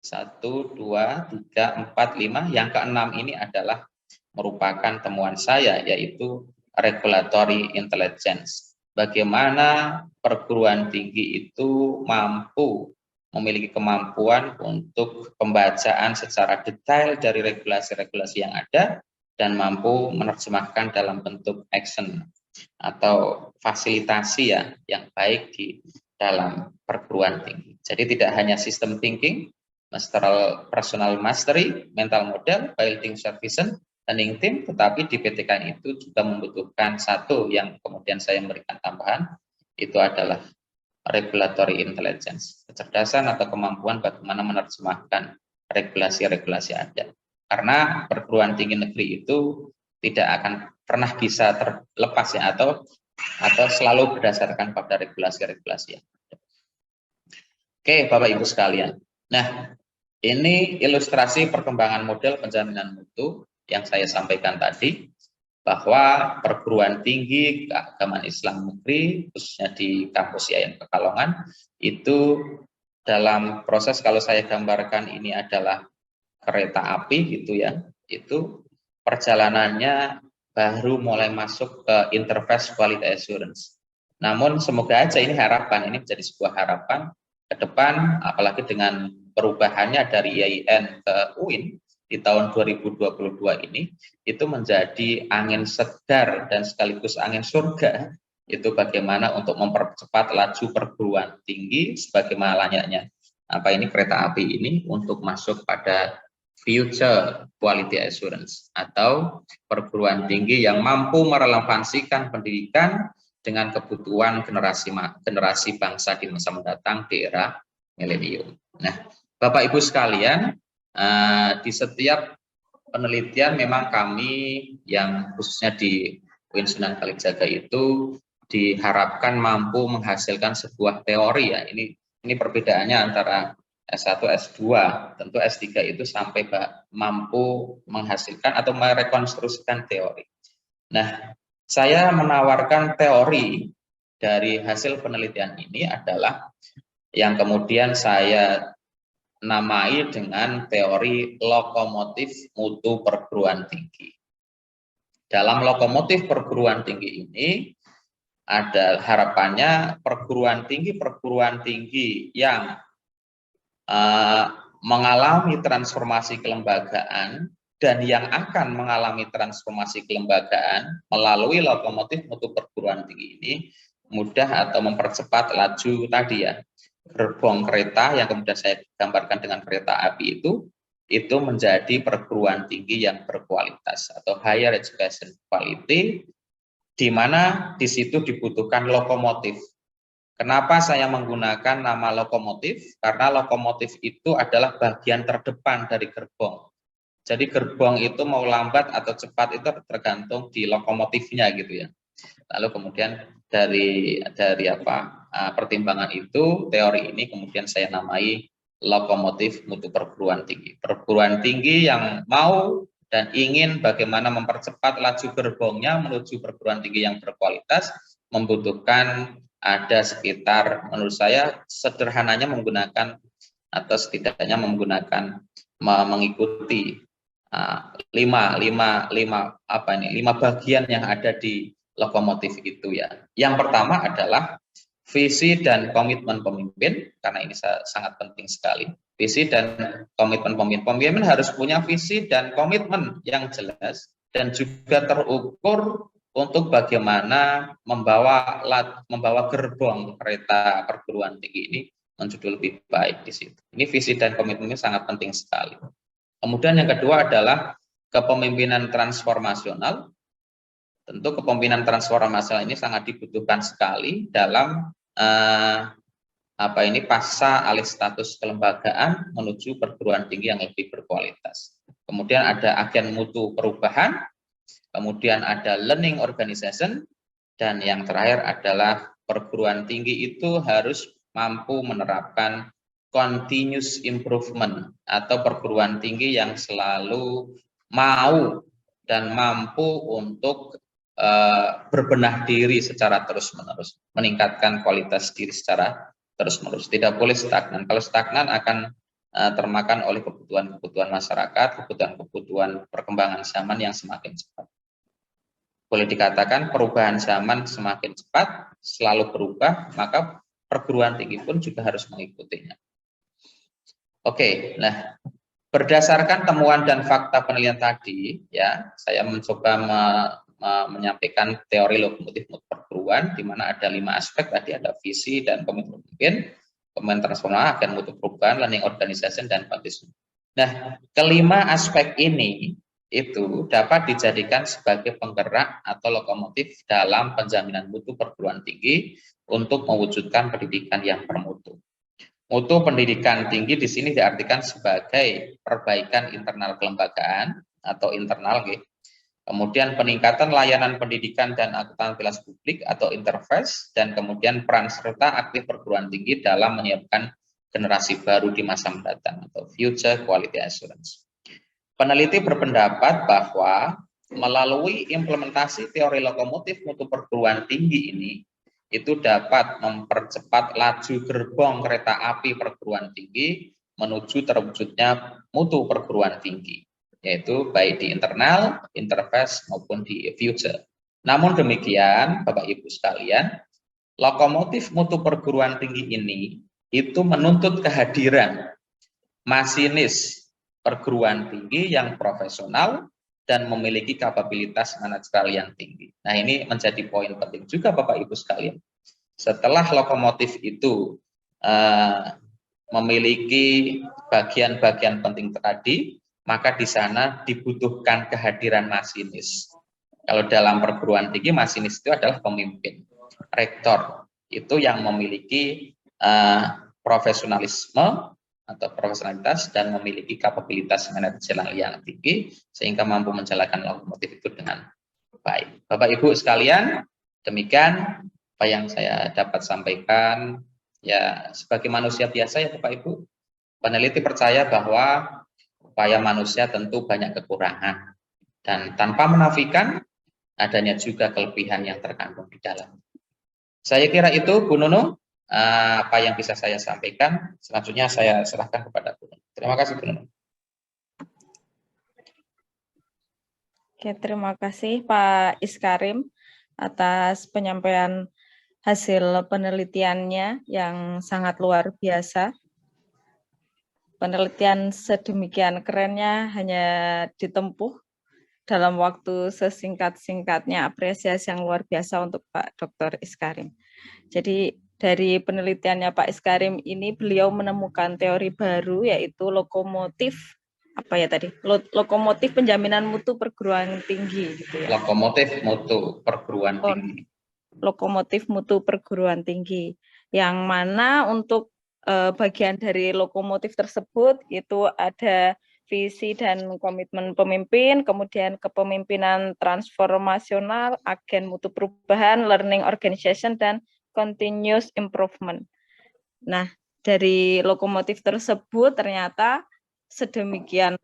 1, 2, 3, 4, 5, yang ke-6 ini adalah merupakan temuan saya, yaitu regulatory intelligence. Bagaimana perguruan tinggi itu mampu memiliki kemampuan untuk pembacaan secara detail dari regulasi-regulasi yang ada dan mampu menerjemahkan dalam bentuk action atau fasilitasi ya yang baik di dalam perguruan tinggi. Jadi tidak hanya system thinking, personal mastery, mental model, building service, learning team, tetapi di PTKIN itu juga membutuhkan satu yang kemudian saya memberikan tambahan, itu adalah regulatory intelligence, kecerdasan atau kemampuan bagaimana menerjemahkan regulasi-regulasi ada. Karena perguruan tinggi negeri itu tidak akan pernah bisa terlepas ya atau selalu berdasarkan pada regulasi-regulasi yang ada. Oke, Bapak Ibu sekalian. Nah, ini ilustrasi perkembangan model penjaminan mutu yang saya sampaikan tadi, bahwa perguruan tinggi keagamaan Islam negeri, khususnya di kampus IAIN Pekalongan, itu dalam proses, kalau saya gambarkan ini adalah kereta api gitu ya, itu perjalanannya baru mulai masuk ke interface quality assurance. Namun semoga aja ini harapan, ini menjadi sebuah harapan ke depan, apalagi dengan perubahannya dari IAIN ke UIN, di tahun 2022 ini itu menjadi angin segar dan sekaligus angin surga, itu bagaimana untuk mempercepat laju perguruan tinggi sebagaimana layaknya kereta api ini untuk masuk pada future quality assurance atau perguruan tinggi yang mampu merelevansikan pendidikan dengan kebutuhan generasi bangsa di masa mendatang di era milenium. Nah, Bapak Ibu sekalian, di setiap penelitian memang kami yang khususnya di UIN Sunan Kalijaga itu diharapkan mampu menghasilkan sebuah teori ya. Ini perbedaannya antara S1, S2, tentu S3 itu sampai mampu menghasilkan atau merekonstruksikan teori. Nah, saya menawarkan teori dari hasil penelitian ini adalah yang kemudian saya namai dengan teori lokomotif mutu perguruan tinggi. Dalam lokomotif perguruan tinggi ini ada harapannya perguruan tinggi yang mengalami transformasi kelembagaan dan yang akan mengalami transformasi kelembagaan melalui lokomotif mutu perguruan tinggi ini mudah atau mempercepat laju tadi ya, gerbong kereta yang kemudian saya gambarkan dengan kereta api itu menjadi perguruan tinggi yang berkualitas atau higher education quality, di mana di situ dibutuhkan lokomotif. Kenapa saya menggunakan nama lokomotif? Karena lokomotif itu adalah bagian terdepan dari gerbong. Jadi gerbong itu mau lambat atau cepat itu tergantung di lokomotifnya gitu ya. Lalu kemudian dari pertimbangan itu, teori ini kemudian saya namai lokomotif mutu perguruan tinggi. Perguruan tinggi yang mau dan ingin bagaimana mempercepat laju gerbongnya menuju perguruan tinggi yang berkualitas membutuhkan ada sekitar, menurut saya sederhananya menggunakan atau setidaknya mengikuti lima bagian yang ada di lokomotif itu ya. Yang pertama adalah visi dan komitmen pemimpin, karena ini sangat penting sekali. Visi dan komitmen pemimpin. Pemimpin harus punya visi dan komitmen yang jelas dan juga terukur untuk bagaimana membawa gerbong kereta perguruan tinggi ini menjadi lebih baik di situ. Ini visi dan komitmen ini sangat penting sekali. Kemudian yang kedua adalah kepemimpinan transformasional. Tentu kepemimpinan transformasional ini sangat dibutuhkan sekali dalam pasca alih status kelembagaan menuju perguruan tinggi yang lebih berkualitas. Kemudian ada agen mutu perubahan, kemudian ada learning organization, dan yang terakhir adalah perguruan tinggi itu harus mampu menerapkan continuous improvement atau perguruan tinggi yang selalu mau dan mampu untuk berbenah diri secara terus-menerus, meningkatkan kualitas diri secara terus-menerus. Tidak boleh stagnan. Kalau stagnan akan termakan oleh kebutuhan masyarakat, kebutuhan perkembangan zaman yang semakin cepat. Boleh dikatakan perubahan zaman semakin cepat, selalu berubah, maka perguruan tinggi pun juga harus mengikutinya. Oke, nah berdasarkan temuan dan fakta penelitian tadi, ya saya mencoba menyampaikan teori lokomotif mutu perguruan, di mana ada 5 aspek tadi, ada visi dan komitmen pemimpin, komitmen transformasi, agen mutu perubahan, learning organization, dan partisipasi. Nah, kelima aspek ini itu dapat dijadikan sebagai penggerak atau lokomotif dalam penjaminan mutu perguruan tinggi untuk mewujudkan pendidikan yang bermutu. Mutu pendidikan tinggi di sini diartikan sebagai perbaikan internal kelembagaan atau internal, kemudian peningkatan layanan pendidikan dan akuntabilitas publik atau interface, dan kemudian peran serta aktif perguruan tinggi dalam menyiapkan generasi baru di masa mendatang atau future quality assurance. Peneliti berpendapat bahwa melalui implementasi teori lokomotif mutu perguruan tinggi ini itu dapat mempercepat laju gerbong kereta api perguruan tinggi menuju terwujudnya mutu perguruan tinggi, yaitu baik di internal, interface, maupun di future. Namun demikian, Bapak Ibu sekalian, lokomotif mutu perguruan tinggi ini itu menuntut kehadiran masinis perguruan tinggi yang profesional dan memiliki kapabilitas manajerial yang tinggi. Nah, ini menjadi poin penting juga Bapak Ibu sekalian. Setelah lokomotif itu memiliki bagian-bagian penting tadi, maka di sana dibutuhkan kehadiran masinis. Kalau dalam perguruan tinggi, masinis itu adalah pemimpin, rektor, itu yang memiliki profesionalisme atau profesionalitas dan memiliki kapabilitas manajerial yang tinggi sehingga mampu menjalankan lokomotif itu dengan baik. Bapak Ibu sekalian, demikian apa yang saya dapat sampaikan. Ya, sebagai manusia biasa ya Bapak Ibu, peneliti percaya bahwa upaya manusia tentu banyak kekurangan dan tanpa menafikan adanya juga kelebihan yang terkandung di dalam. Saya kira itu Bu Nunu, apa yang bisa saya sampaikan. Selanjutnya saya serahkan kepada Bu Nun. Terima kasih Bu Nun. Oke, terima kasih Pak Iskarim atas penyampaian hasil penelitiannya yang sangat luar biasa. Penelitian sedemikian kerennya hanya ditempuh dalam waktu sesingkat-singkatnya. Apresiasi yang luar biasa untuk Pak Dr. Iskarim. Jadi dari penelitiannya Pak Iskarim ini beliau menemukan teori baru yaitu lokomotif lokomotif penjaminan mutu perguruan tinggi gitu ya. Lokomotif mutu perguruan tinggi. Lokomotif mutu perguruan tinggi yang mana untuk bagian dari lokomotif tersebut itu ada visi dan komitmen pemimpin, kemudian kepemimpinan transformasional, agen mutu perubahan, learning organization, dan continuous improvement. Nah, dari lokomotif tersebut ternyata sedemikian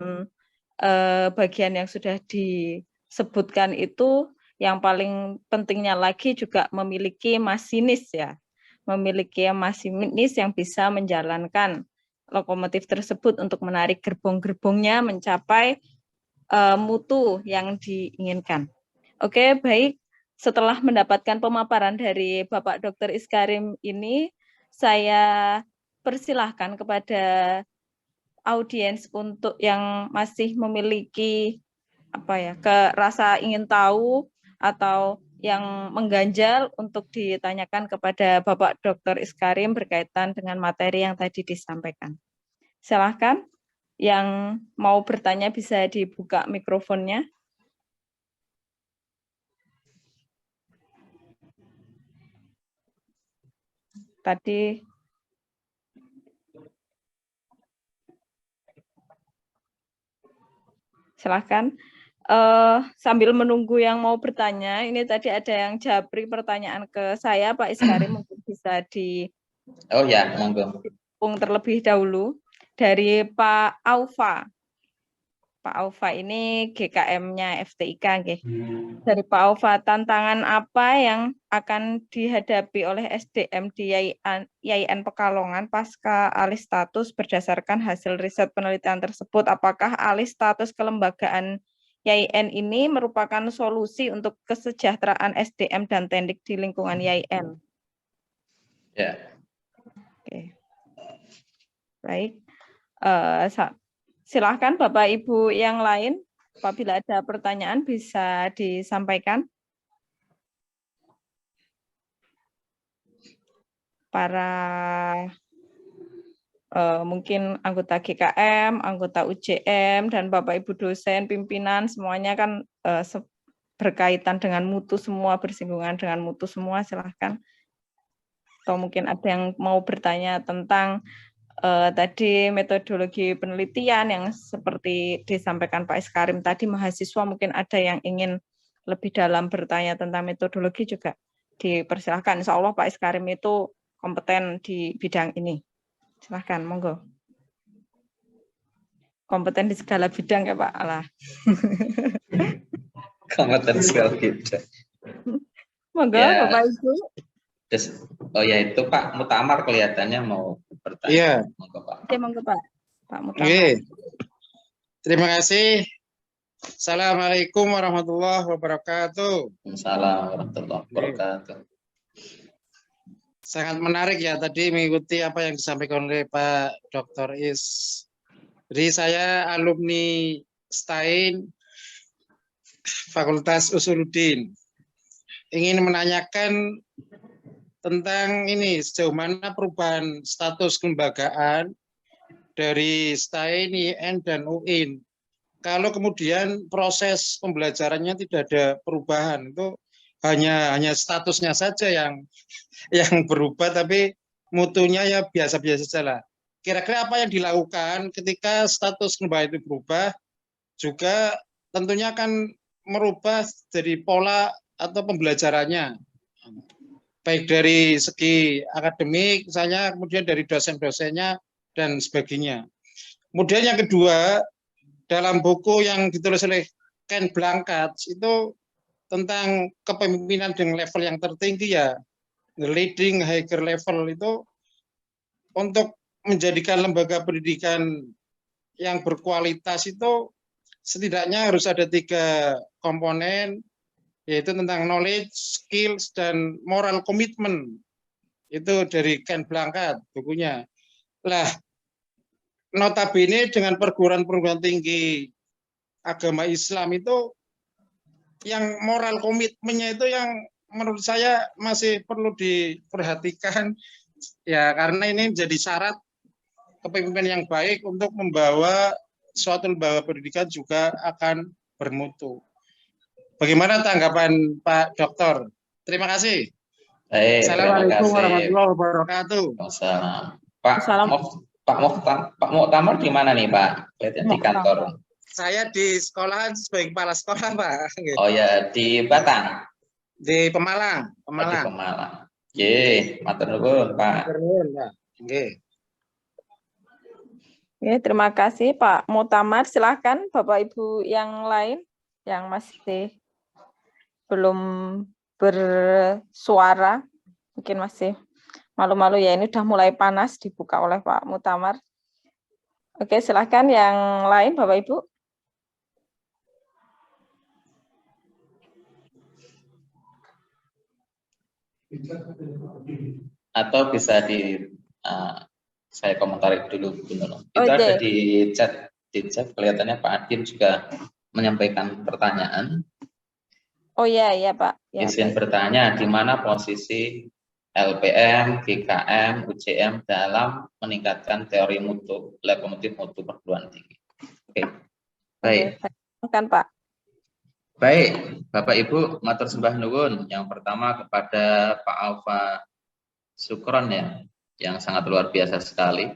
bagian yang sudah disebutkan itu, yang paling pentingnya lagi juga memiliki masinis ya, memiliki masinis yang bisa menjalankan lokomotif tersebut untuk menarik gerbong-gerbongnya mencapai mutu yang diinginkan. Oke, baik. Setelah mendapatkan pemaparan dari Bapak Dr. Iskarim ini, saya persilahkan kepada audiens untuk yang masih memiliki rasa ingin tahu atau yang mengganjal untuk ditanyakan kepada Bapak Dr. Iskarim berkaitan dengan materi yang tadi disampaikan. Silahkan, yang mau bertanya bisa dibuka mikrofonnya. Tadi silahkan. Sambil menunggu yang mau bertanya, ini tadi ada yang japri pertanyaan ke saya, Pak Iskarim, mungkin bisa di Oh ya, monggo. terlebih dahulu dari Pak Aufa. Pak Aufa ini GKM-nya FTIK, nggih. Dari Pak Aufa, tantangan apa yang akan dihadapi oleh SDM di YIN Pekalongan pasca alih status berdasarkan hasil riset penelitian tersebut? Apakah alih status kelembagaan YIN ini merupakan solusi untuk kesejahteraan SDM dan teknik di lingkungan YIN? Ya. Oke. Baik. Silahkan Bapak Ibu yang lain, apabila ada pertanyaan bisa disampaikan. Para mungkin anggota GKM, anggota UJM, dan Bapak Ibu dosen, pimpinan, semuanya kan berkaitan dengan mutu semua, bersinggungan dengan mutu semua, silahkan. Atau mungkin ada yang mau bertanya tentang tadi metodologi penelitian yang seperti disampaikan Pak Iskarim tadi, mahasiswa mungkin ada yang ingin lebih dalam bertanya tentang metodologi juga dipersilahkan. Insya Allah Pak Iskarim itu kompeten di bidang ini. Silahkan, monggo. Kompeten di segala bidang ya Pak. Alah. Kompeten segala bidang. Monggo ya. Bapak Ibu. Oh ya, itu Pak Mutamar kelihatannya mau bertanya. Iya. Monggo Pak. Oke, monggo Pak. Pak Mutamar. Oke. Terima kasih. Assalamualaikum warahmatullahi wabarakatuh. Assalamualaikum warahmatullahi wabarakatuh. Sangat menarik ya tadi mengikuti apa yang disampaikan oleh Pak Dr. Is. Jadi saya alumni STAIN Fakultas Usuluddin. Ingin menanyakan tentang ini, sejauh mana perubahan status kelembagaan dari STAIN, YIN, dan UIN. Kalau kemudian proses pembelajarannya tidak ada perubahan, itu hanya statusnya saja yang berubah, tapi mutunya ya biasa-biasa saja. Kira-kira apa yang dilakukan ketika status kelembagaan itu berubah, juga tentunya akan merubah dari pola atau pembelajarannya, baik dari segi akademik, misalnya, kemudian dari dosen-dosennya, dan sebagainya. Kemudian yang kedua, dalam buku yang ditulis oleh Ken Blanchard, itu tentang kepemimpinan dengan level yang tertinggi ya, leading higher level itu untuk menjadikan lembaga pendidikan yang berkualitas itu setidaknya harus ada 3 komponen, yaitu tentang knowledge, skills, dan moral commitment. Itu dari Ken Blanchard bukunya. Lah, notabene dengan perguruan-perguruan tinggi agama Islam itu yang moral komitmennya itu yang menurut saya masih perlu diperhatikan ya, karena ini jadi syarat kepemimpinan yang baik untuk membawa suatu lembaga pendidikan juga akan bermutu. Bagaimana tanggapan Pak Dokter? Terima kasih. Baik, Assalamualaikum warahmatullahi wabarakatuh. Pak Muktamar di mana nih Pak? Lihatnya di kantor. Saya di sekolahan sebagai kepala sekolah Pak. Oh ya, di Batang. Di Pemalang. Oh, di Pemalang. Oke, matur nuwun Pak. Matur nuwun Pak. Oke. Oke, terima kasih Pak Muktamar. Silahkan Bapak Ibu yang lain yang masih belum bersuara, mungkin masih malu-malu ya, ini udah mulai panas dibuka oleh Pak Muktamar. Oke, silahkan yang lain Bapak Ibu. Atau bisa saya komentari dulu Bu Nunung. Itu ada di chat kelihatannya Pak Adin juga menyampaikan pertanyaan. Oh iya Pak. Ya, izin bertanya, di mana posisi LPM, GKM, UGM dalam meningkatkan teori mutu, lokomotif mutu perguruan tinggi. Oke, baik. Silakan Pak. Baik, Bapak Ibu, matur sembah nuwun. Yang pertama kepada Pak Alfa Sukron ya, yang sangat luar biasa sekali.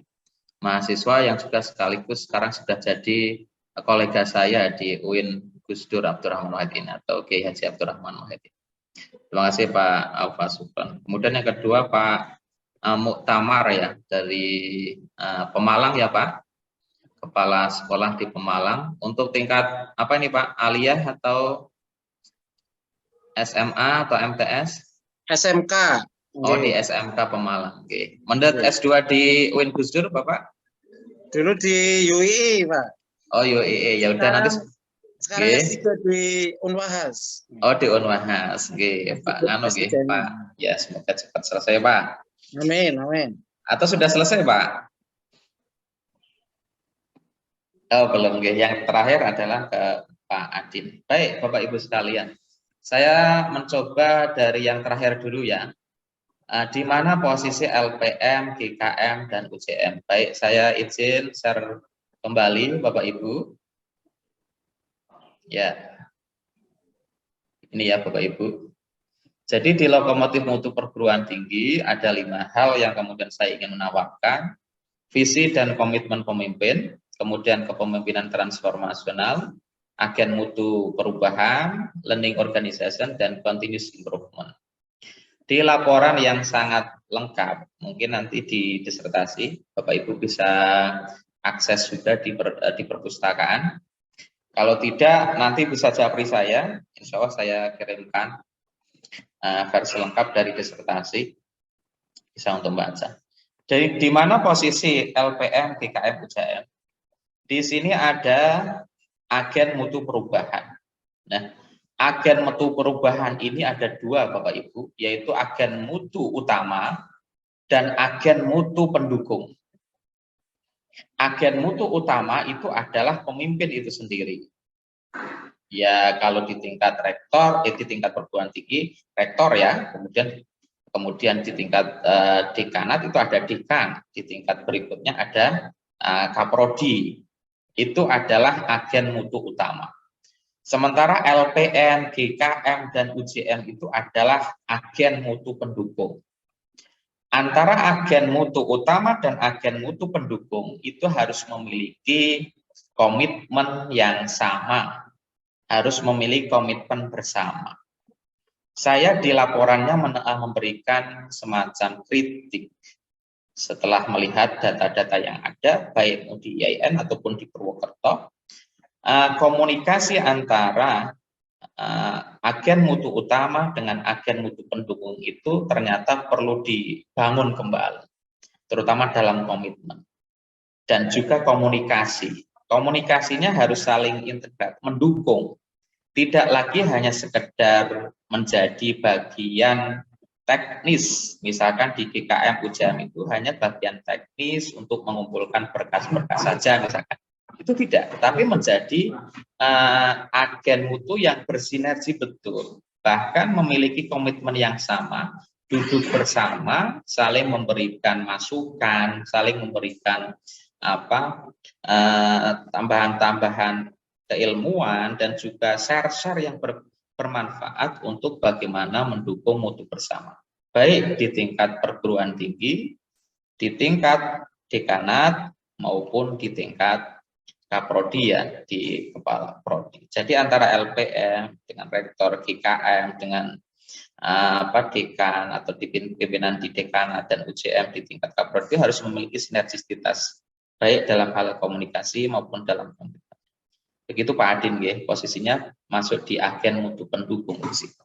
Mahasiswa yang juga sekaligus sekarang sudah jadi kolega saya di UIN Gus Dur Abdurrahman Wahidin atau Kiai Haji Abdurrahman Wahidin. Terima kasih Pak Alfa Sukron. Kemudian yang kedua Pak Muktamar ya, dari Pemalang ya Pak. Kepala sekolah di Pemalang. Untuk tingkat apa ini Pak? Aliyah atau SMA atau MTS? SMK. Oh, di SMK Pemalang. Oke. Mendet S2 di UIN Gus Dur Bapak? Dulu di UII Pak. Oh, UII. Ya udah nanti sekarang S3 di Unwahas. Oh, di Unwahas. Oke, Pak Nganu nggih, Pak. Ya, semoga cepat selesai, Pak. Amin, amin. Atau sudah selesai, Pak? Oh, belum. Yang terakhir adalah ke Pak Adin. Baik, Bapak Ibu sekalian. Saya mencoba dari yang terakhir dulu ya. Di mana posisi LPM, GKM, dan UGM. Baik, saya izin share kembali Bapak Ibu. Ya. Ini ya Bapak Ibu. Jadi di lokomotif mutu perguruan tinggi ada 5 hal yang kemudian saya ingin menawarkan. Visi dan komitmen pemimpin, kemudian kepemimpinan transformasional, agen mutu perubahan, learning organization, dan continuous improvement. Di laporan yang sangat lengkap, mungkin nanti di disertasi, Bapak Ibu bisa akses juga di perpustakaan. Kalau tidak, nanti bisa japri saya, insya Allah saya kirimkan versi lengkap dari disertasi, bisa untuk baca. Jadi di mana posisi LPM, GKM, UGM? Di sini ada agen mutu perubahan. Nah, agen mutu perubahan ini ada 2 Bapak Ibu, yaitu agen mutu utama dan agen mutu pendukung. Agen mutu utama itu adalah pemimpin itu sendiri. Ya, kalau di tingkat rektor, di tingkat perguruan tinggi, rektor ya, kemudian di tingkat dekanat itu ada dekan, di tingkat berikutnya ada kaprodi. Itu adalah agen mutu utama. Sementara LPM, GKM, dan UGM itu adalah agen mutu pendukung. Antara agen mutu utama dan agen mutu pendukung itu harus memiliki komitmen yang sama, harus memiliki komitmen bersama. Saya di laporannya memberikan semacam kritik setelah melihat data-data yang ada, baik di IAIN ataupun di Purwokerto. Komunikasi antara agen mutu utama dengan agen mutu pendukung itu ternyata perlu dibangun kembali, terutama dalam komitmen dan juga komunikasi. Komunikasinya harus saling integrat, mendukung, tidak lagi hanya sekedar menjadi bagian teknis. Misalkan di GKM UJM itu hanya bagian teknis untuk mengumpulkan berkas-berkas saja misalkan. Itu tidak, tapi menjadi agen mutu yang bersinergi betul, bahkan memiliki komitmen yang sama, duduk bersama, saling memberikan masukan, saling memberikan tambahan-tambahan keilmuan dan juga share-share yang bermanfaat untuk bagaimana mendukung mutu bersama, baik di tingkat perguruan tinggi, di tingkat dekanat maupun di tingkat kaprodi ya, di kepala prodi. Jadi antara LPM dengan rektor GKM dengan dekan atau pimpinan di dekanat dan UJM di tingkat kaprodi harus memiliki sinergisitas baik dalam hal komunikasi maupun dalam komunikasi. Begitu Pak Adin ya, posisinya masuk di agen mutu pendukung di situ.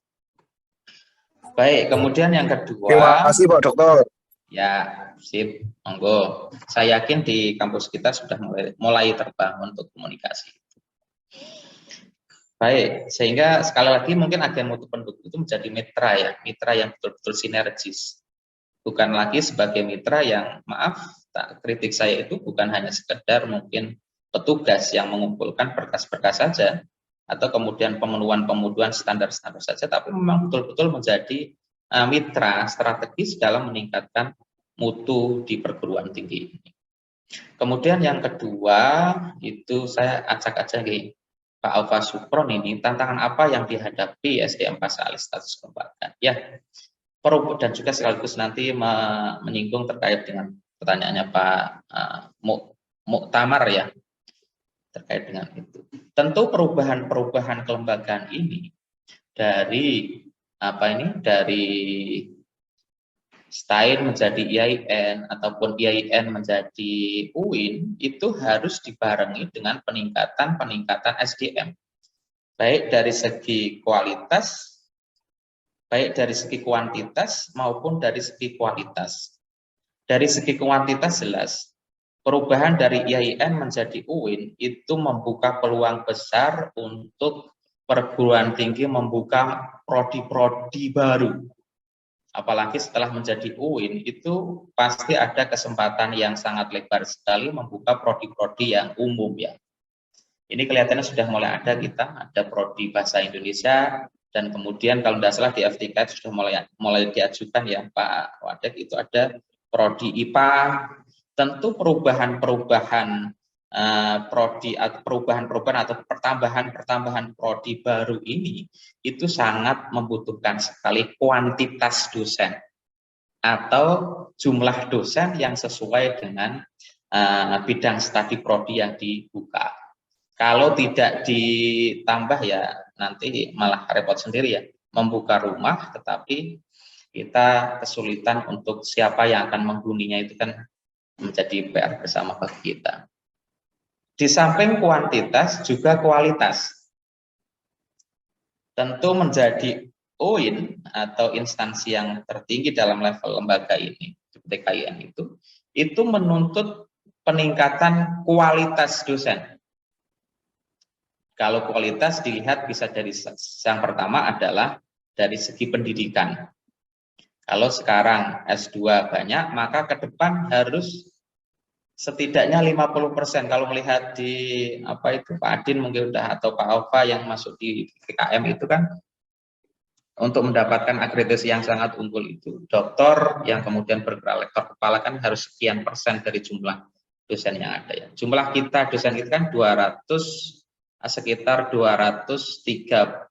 Baik, kemudian yang kedua. Terima kasih Pak Dokter. Ya, sip, monggo. Saya yakin di kampus kita sudah mulai terbangun untuk komunikasi. Baik, sehingga sekali lagi mungkin agen mutu pendukung itu menjadi mitra ya, mitra yang betul-betul sinergis. Bukan lagi sebagai mitra yang, maaf, kritik saya itu bukan hanya sekedar mungkin petugas yang mengumpulkan berkas-berkas saja, atau kemudian pemenuhan standar-standar saja, tapi memang betul-betul menjadi mitra strategis dalam meningkatkan mutu di perguruan tinggi ini. Kemudian yang kedua, itu saya acak aja nih, Pak Alfa Supron ini, tantangan apa yang dihadapi SDM Pasalis status kelembagaan? Ya, dan juga sekaligus nanti menyinggung terkait dengan pertanyaannya Pak Muktamar ya, terkait dengan itu. Tentu perubahan kelembagaan ini dari dari STAIN menjadi IAIN ataupun IAIN menjadi UIN itu harus dibarengi dengan peningkatan SDM, baik dari segi kualitas, baik dari segi kuantitas maupun dari segi kualitas. Dari segi kuantitas jelas, perubahan dari IAIN menjadi UIN itu membuka peluang besar untuk perguruan tinggi membuka prodi-prodi baru. Apalagi setelah menjadi UIN itu pasti ada kesempatan yang sangat lebar sekali membuka prodi-prodi yang umum ya. Ini kelihatannya sudah mulai ada prodi bahasa Indonesia, dan kemudian kalau tidak salah di FTK sudah mulai diajukan ya Pak Wadek, itu ada prodi IPA. Tentu perubahan prodi atau perubahan atau pertambahan prodi baru ini itu sangat membutuhkan sekali kuantitas dosen atau jumlah dosen yang sesuai dengan bidang studi prodi yang dibuka. Kalau tidak ditambah ya nanti malah repot sendiri ya, membuka rumah tetapi kita kesulitan untuk siapa yang akan menghuninya, itu kan menjadi PR bersama bagi kita. Di samping kuantitas juga kualitas. Tentu menjadi UIN atau instansi yang tertinggi dalam level lembaga ini, TKIN itu menuntut peningkatan kualitas dosen. Kalau kualitas dilihat bisa dari yang pertama adalah dari segi pendidikan. Kalau sekarang S2 banyak, maka ke depan harus setidaknya 50%. Kalau melihat di Pak Adin mungkin udah, atau Pak Alfa yang masuk di PKM itu kan, untuk mendapatkan akreditasi yang sangat unggul itu, doktor yang kemudian bergerak lektor kepala kan harus sekian persen dari jumlah dosen yang ada ya. Jumlah kita dosen kita kan sekitar 232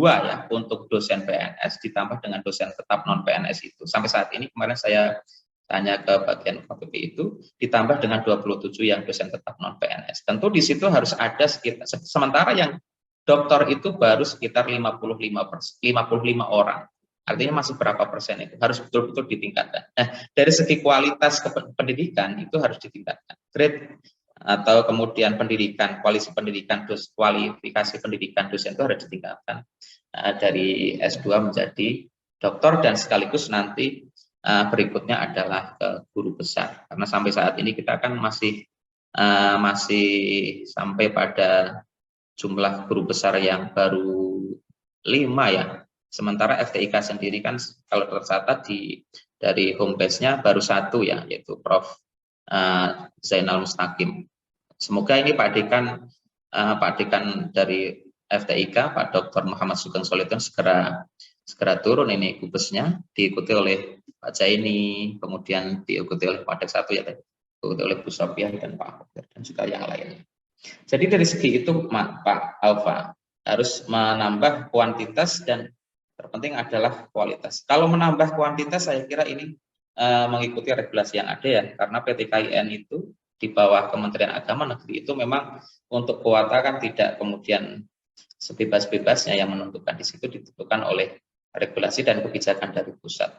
ya untuk dosen PNS, ditambah dengan dosen tetap non PNS itu. Sampai saat ini kemarin saya tanya ke bagian KPP itu, ditambah dengan 27 yang dosen tetap non PNS. Tentu di situ harus ada sekitar, sementara yang doktor itu baru sekitar 55 orang. Artinya masih berapa persen itu harus betul-betul ditingkatkan. Nah, dari segi kualitas pendidikan itu harus ditingkatkan. Grade atau kemudian pendidikan, kualifikasi pendidikan dosen itu harus ditingkatkan dari S2 menjadi doktor, dan sekaligus nanti berikutnya adalah ke guru besar. Karena sampai saat ini kita kan masih sampai pada jumlah guru besar yang baru 5 ya. Sementara FTIK sendiri kan kalau tercatat dari homepage-nya baru 1 ya, yaitu Prof. Zainal Mustaqim. Semoga ini Pak Dekan dari FTIK, Pak Dr. Muhammad Sugeng Solihun segera turun ini kubesnya, diikuti oleh Pak Jaini, kemudian diikuti oleh Pak Dek 1 ya, diikuti oleh Bu Sofian dan Pak Hoker, dan juga yang lainnya. Jadi dari segi itu Pak Alfa harus menambah kuantitas dan terpenting adalah kualitas. Kalau menambah kuantitas saya kira ini mengikuti regulasi yang ada ya, karena PTKIN itu di bawah Kementerian Agama Negeri itu memang untuk kuota kan tidak kemudian sebebas-bebasnya, yang menentukan di situ ditentukan oleh regulasi dan kebijakan dari pusat.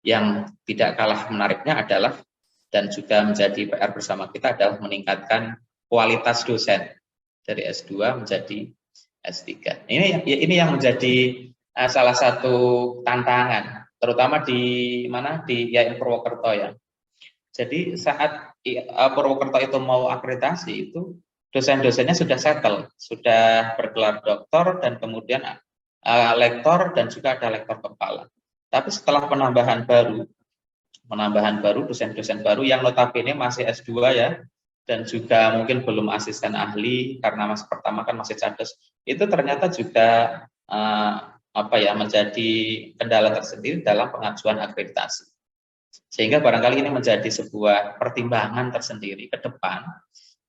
Yang tidak kalah menariknya adalah dan juga menjadi PR bersama kita adalah meningkatkan kualitas dosen dari S2 menjadi S3. Ini yang menjadi salah satu tantangan, terutama di IAIN Purwokerto ya. Jadi saat Purwokerto itu mau akreditasi itu dosen-dosennya sudah settle, sudah bergelar doktor dan kemudian lektor dan juga ada lektor kepala. Tapi setelah penambahan baru dosen-dosen baru yang notabene masih S2 ya, dan juga mungkin belum asisten ahli karena masih pertama kan masih cadus, itu ternyata juga menjadi kendala tersendiri dalam pengajuan akreditasi. Sehingga barangkali ini menjadi sebuah pertimbangan tersendiri ke depan.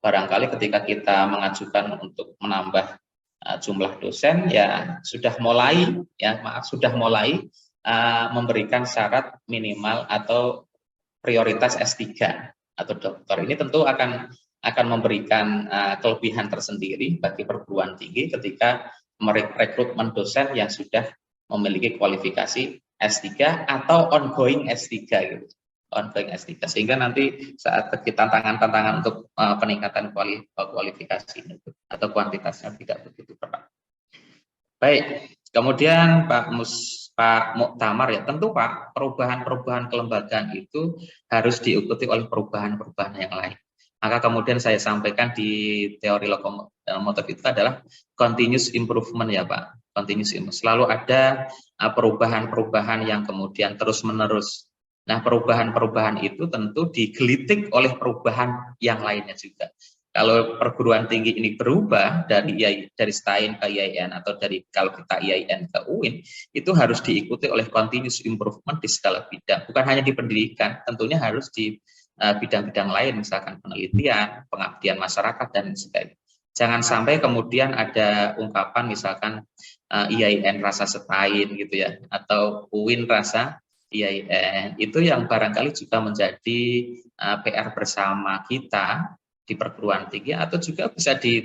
Barangkali ketika kita mengajukan untuk menambah jumlah dosen ya sudah mulai memberikan syarat minimal atau prioritas S3 atau doktor. Ini tentu akan memberikan kelebihan tersendiri bagi perguruan tinggi ketika merekrutmen dosen yang sudah memiliki kualifikasi S3 atau ongoing S3 gitu. Ongoing S3, sehingga nanti saat tantangan untuk peningkatan kualifikasi atau kuantitasnya tidak begitu berat. Baik, kemudian Pak Muktamar ya, tentu Pak, perubahan-perubahan kelembagaan itu harus diikuti oleh perubahan-perubahan yang lain. Maka kemudian saya sampaikan di teori lokomotif itu adalah continuous improvement ya Pak, continuous improvement. Selalu ada perubahan-perubahan yang kemudian terus-menerus. Nah, perubahan-perubahan itu tentu digelitik oleh perubahan yang lainnya juga. Kalau perguruan tinggi ini berubah dari STAIN ke IAIN atau kalau kita IAIN ke UIN, itu harus diikuti oleh continuous improvement di segala bidang. Bukan hanya di pendidikan, tentunya harus di bidang-bidang lain, misalkan penelitian, pengabdian masyarakat, dan sebagainya. Jangan sampai kemudian ada ungkapan misalkan IAIN rasa STAIN gitu ya, atau UIN rasa IAIN. Itu yang barangkali juga menjadi PR bersama kita di perguruan tinggi, atau juga bisa di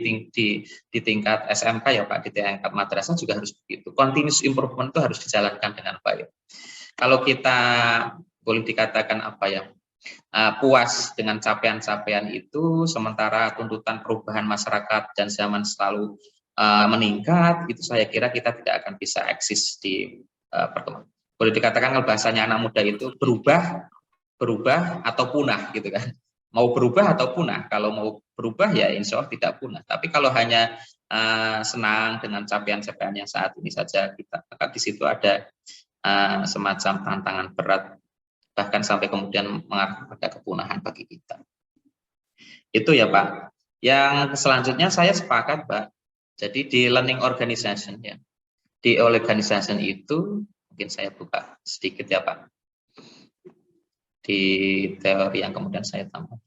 tingkat SMK ya Pak, di tingkat madrasah juga harus begitu. Continuous improvement itu harus dijalankan dengan baik. Kalau kita boleh dikatakan puas dengan capaian-capaian itu, sementara tuntutan perubahan masyarakat dan zaman selalu meningkat, itu saya kira kita tidak akan bisa eksis di perkembangan. Boleh dikatakan kalau bahasanya anak muda itu berubah atau punah gitu kan. Mau berubah atau punah. Kalau mau berubah ya insya Allah tidak punah. Tapi kalau hanya senang dengan capaian-capaian yang saat ini saja maka di situ ada semacam tantangan berat, bahkan sampai kemudian mengarah pada kepunahan bagi kita. Itu ya Pak. Yang selanjutnya saya sepakat Pak. Jadi di learning organization ya. Di organization itu mungkin saya buka sedikit ya Pak. Di teori yang kemudian saya tambah.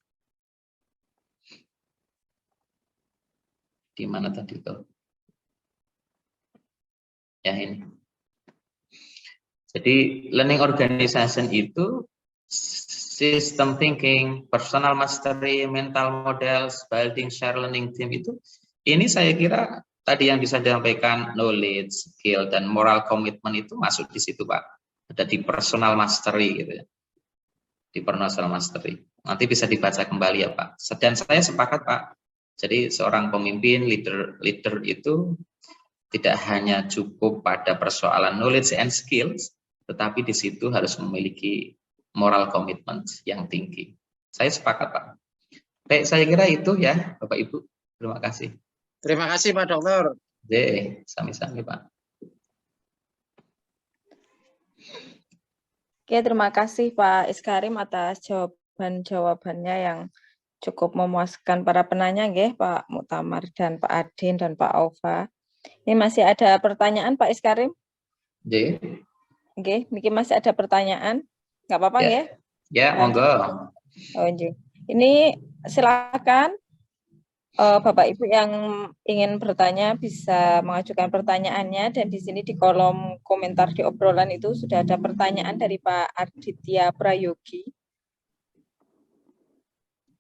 Di mana tadi tuh? Ya ini. Jadi learning organization itu system thinking, personal mastery, mental models, building share learning team itu. Ini saya kira tadi yang bisa disampaikan knowledge, skill, dan moral commitment itu masuk di situ Pak. Ada di personal mastery gitu ya. di Proposal Mastery. Nanti bisa dibaca kembali ya Pak. Dan saya sepakat Pak. Jadi seorang pemimpin, leader itu tidak hanya cukup pada persoalan knowledge and skills, tetapi di situ harus memiliki moral commitment yang tinggi. Saya sepakat Pak. Baik, saya kira itu ya Bapak Ibu. Terima kasih. Terima kasih Pak Dokter. Sami-sami Pak. Oke, terima kasih Pak Iskarim atas jawaban-jawabannya yang cukup memuaskan para penanya, nggih, Pak Muktamar dan Pak Adin dan Pak Aufa. Ini masih ada pertanyaan Pak Iskarim? Nggih, niki masih ada pertanyaan? Nggak apa-apa nggih? Ya, monggo. Oh, nggih. Ini silakan Bapak Ibu yang ingin bertanya bisa mengajukan pertanyaannya, dan di sini di kolom komentar di obrolan itu sudah ada pertanyaan dari Pak Arditya Prayogi.